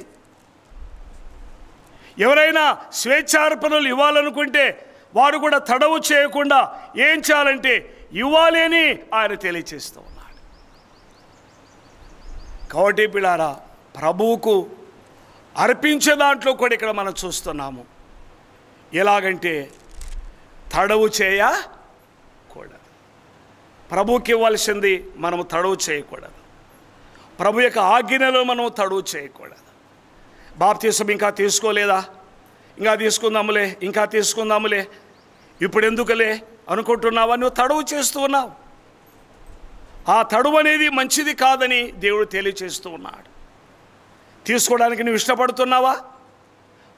ఎవరైనా స్వేచ్ఛార్పణలు ఇవ్వాలనుకుంటే వారు కూడా తడవు చేయకుండా ఏం చేయాలంటే ఇవ్వాలి అని ఆయన తెలియచేస్తూ ఉన్నాడు. కాబట్టి పిల్లారా, ప్రభువుకు అర్పించే దాంట్లో కూడా ఇక్కడ మనం చూస్తున్నాము. ఎలాగంటే తడవు చేయకూడదు. ప్రభువుకి ఇవ్వాల్సింది మనము తడవు చేయకూడదు. ప్రభు యొక్క ఆజ్ఞలో మనం తడవు చేయకూడదు. బాప్తీసం ఇంకా తీసుకోలేదా, ఇంకా తీసుకుందాములే, ఇప్పుడు ఎందుకులే అనుకుంటున్నావా? నువ్వు తడవు చేస్తూ ఉన్నావు. ఆ తడవు అనేది మంచిది కాదని దేవుడు తెలియచేస్తూ ఉన్నాడు. తీసుకోవడానికి నువ్వు ఇష్టపడుతున్నావా?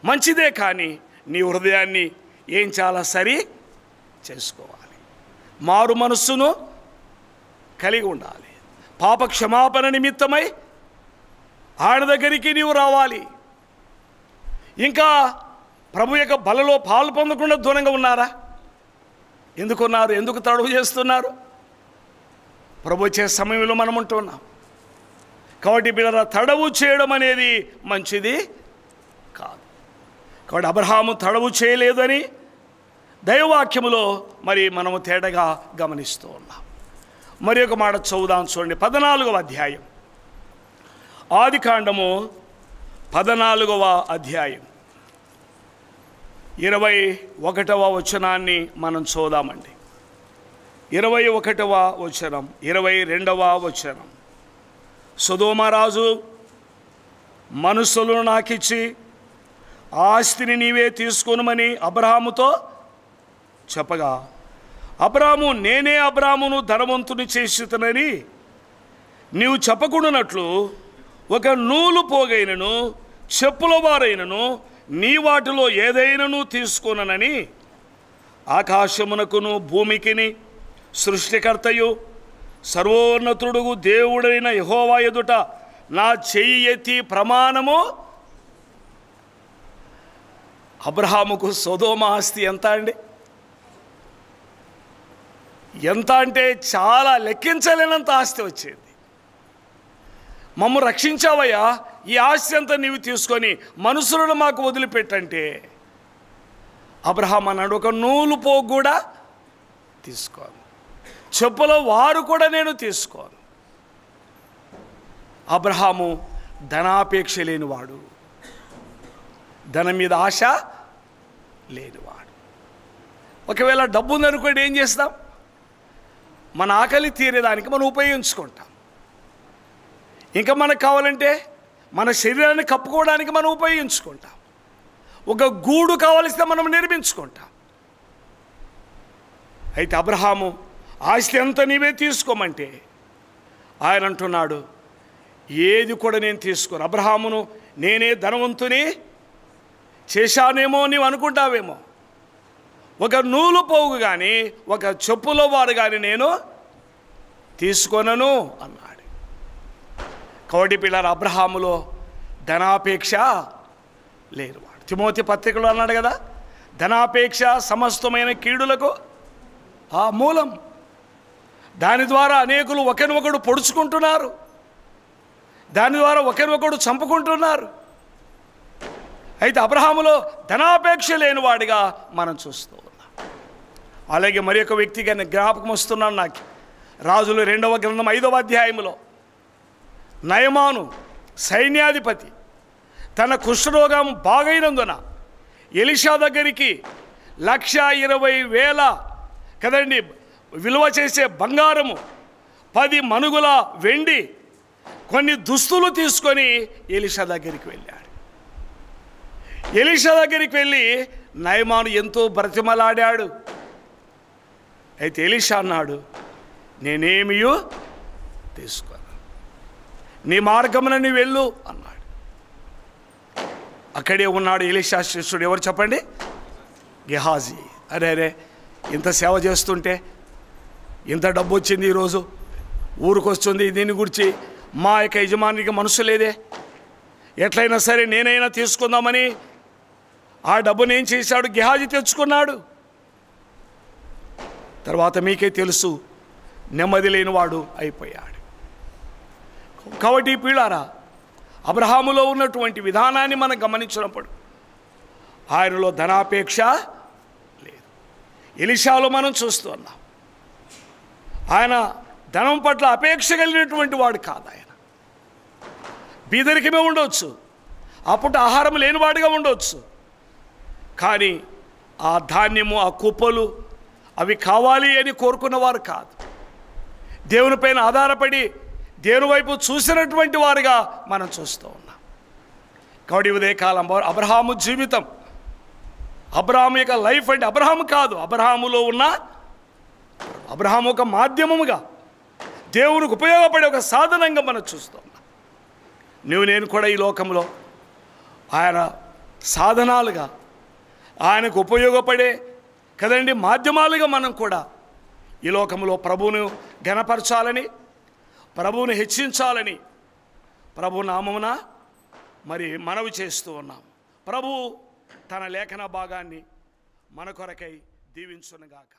మంచిదే, కానీ నీ హృదయాన్ని ఏం చాలా సరి చేసుకోవాలి. మారు మనస్సును కలిగి ఉండాలి. పాప క్షమాపణ నిమిత్తమై ఆయన దగ్గరికి నీవు రావాలి. ఇంకా ప్రభు యొక్క బలలో పాలు పొందకుండా దూరంగా ఉన్నారా? ఎందుకున్నారు? ఎందుకు తడువు చేస్తున్నారు? ప్రభు వచ్చే సమయంలో మనం ఉంటున్నాం. కాబట్టి బిడ్డల తడవు చేయడం అనేది మంచిది కాదు. కాబట్టి అబ్రహాము తడవు చేయలేదని దైవవాక్యములో మరి మనము తేటగా గమనిస్తూ ఉన్నాం. మరి ఒక మాట చదువుదాం, చూడండి. 14వ అధ్యాయం, ఆదికాండము 14వ అధ్యాయం 21వ వచనాన్ని మనం చూద్దామండి. 21వ వచనం, 22వ వచనం. సొదొమరాజు మనుషులను నాకిచ్చి ఆస్తిని నీవే తీసుకొనుమని అబ్రహాముతో చెప్పగా, అబ్రాము నేనే అబ్రామును ధనవంతుని చేసినని నీవు చెప్పకుండానట్లు ఒక నూలు పోగైనను చెప్పుల వారైనను నీ వాటిలో ఏదైనాను తీసుకోనని ఆకాశమునకును భూమికిని సృష్టికర్తయు సర్వోన్నతుడుగు దేవుడైన యెహోవా ఎదుట నా చెయ్యి ఎత్తి ప్రమాణము. అబ్రహాముకు సొదొమ ఆస్తి ఎంత అండి? ఎంత అంటే చాలా లెక్కించలేనంత ఆస్తి వచ్చేది. మమ్ము రక్షించావయ్యా, ఈ ఆస్తి అంతా నీవు తీసుకొని మనుషులను మాకు వదిలిపెట్టంటే అబ్రహాం అన్నాడు, ఒక నూలు పోగు కూడా తీసుకోను, చెప్పుల వారు కూడా నేను తీసుకోను. అబ్రహాము ధనాపేక్ష లేనివాడు, ధనం మీద ఆశ లేనివాడు. ఒకవేళ డబ్బు ఉందనుకోండి, ఏం చేస్తాం? మన ఆకలి తీరేదానికి మనం ఉపయోగించుకుంటాం. ఇంకా మనకు కావాలంటే మన శరీరాన్ని కప్పుకోవడానికి మనం ఉపయోగించుకుంటాం. ఒక గూడు కావలిస్తే మనం నిర్మించుకుంటాం. అయితే అబ్రహాము ఆస్తి అంతా నీవే తీసుకోమంటే ఆయన అంటున్నాడు, ఏది కూడా నేను తీసుకోను. అబ్రహామును నేనే ధనవంతుని చేశానేమో నీవు అనుకుంటావేమో, ఒక నూలు పోగు కానీ ఒక చెప్పుల వారు కానీ నేను తీసుకోనను అన్నాడు. కాబట్టి పిల్లలు అబ్రహాములో ధనాపేక్ష లేనివాడు. తిమోతి పత్రికలో అన్నాడు కదా, ధనాపేక్ష సమస్తమైన కీడులకు ఆ మూలం. దాని ద్వారా అనేకులు ఒకరినొకడు పొడుచుకుంటున్నారు, దాని ద్వారా ఒకరినొకడు చంపుకుంటున్నారు. అయితే అబ్రహాములో ధనాపేక్ష లేనివాడిగా మనం చూస్తూ ఉన్నాం. అలాగే మరి ఒక వ్యక్తిగా నేను జ్ఞాపకం వస్తున్నాను నాకు. రాజులు 2వ గ్రంథం 5వ అధ్యాయంలో నయమాను సైన్యాధిపతి తన కుష్ఠరోగం బాగైనందున ఎలీషా దగ్గరికి 1,20,000 కదండి విలువ చేసే బంగారము, 10 మణుగుల వెండి, కొన్ని దుస్తులు తీసుకొని ఎలీషా దగ్గరికి వెళ్ళాడు. ఎలీషా దగ్గరికి వెళ్ళి నయమాను ఎంతో బ్రతిమలాడాడు. అయితే ఎలీషా అన్నాడు, నేనేమియూ తీసుకోను, నీ మార్గమున నీ వెళ్ళు అన్నాడు. అక్కడే ఉన్నాడు ఎలీషా శిష్యుడు. ఎవరు చెప్పండి? గెహాజీ. అరే ఇంత సేవ చేస్తుంటే ఇంత డబ్బు వచ్చింది, ఈరోజు ఊరికి వస్తుంది, దీని గురించి మా యొక్క యజమానికి మనసు లేదే, ఎట్లయినా సరే నేనైనా తీసుకుందామని ఆ డబ్బుని ఏం చేశాడు? గెహాజీ తెచ్చుకున్నాడు. తర్వాత మీకే తెలుసు, నెమ్మది లేనివాడు అయిపోయాడు. కాబట్టి పిల్లారా, అబ్రహాములో ఉన్నటువంటి విధానాన్ని మనం గమనించినప్పుడు ఆయనలో ధనాపేక్ష లేదు. ఎలీషాలో మనం చూస్తున్నాం, ఆయన ధనం పట్ల అపేక్ష కలిగినటువంటి వాడు కాదు. ఆయన బీదరికమే ఉండవచ్చు, అప్పుడు ఆహారం లేనివాడిగా ఉండవచ్చు, కానీ ఆ ధాన్యము, ఆ కుప్పలు అవి కావాలి అని కోరుకున్నవారు కాదు. దేవునిపైన ఆధారపడి దేవుని వైపు చూసినటువంటి వారుగా మనం చూస్తూ ఉన్నాం. కాబట్టి ఉదయకాలం అబ్రహాము జీవితం, అబ్రహాము యొక్క లైఫ్ అంటే అబ్రహాము కాదు, అబ్రహాములో ఉన్న అబ్రహాము ఒక మాధ్యమముగా దేవునికి ఉపయోగపడే ఒక సాధనంగా మనం చూస్తూ ఉన్నాం. నేను కూడా ఈ లోకంలో ఆయన సాధనాలుగా, ఆయనకు ఉపయోగపడే కదండి మాధ్యమాలుగా మనం కూడా ఈ లోకంలో ప్రభువును ఘనపరచాలని, ప్రభువును హెచ్చించాలని ప్రభు నామమున మరి మనవి చేస్తూ ఉన్నాం. ప్రభువు తన లేఖన భాగాన్ని మన కొరకై దీవించునుగాక.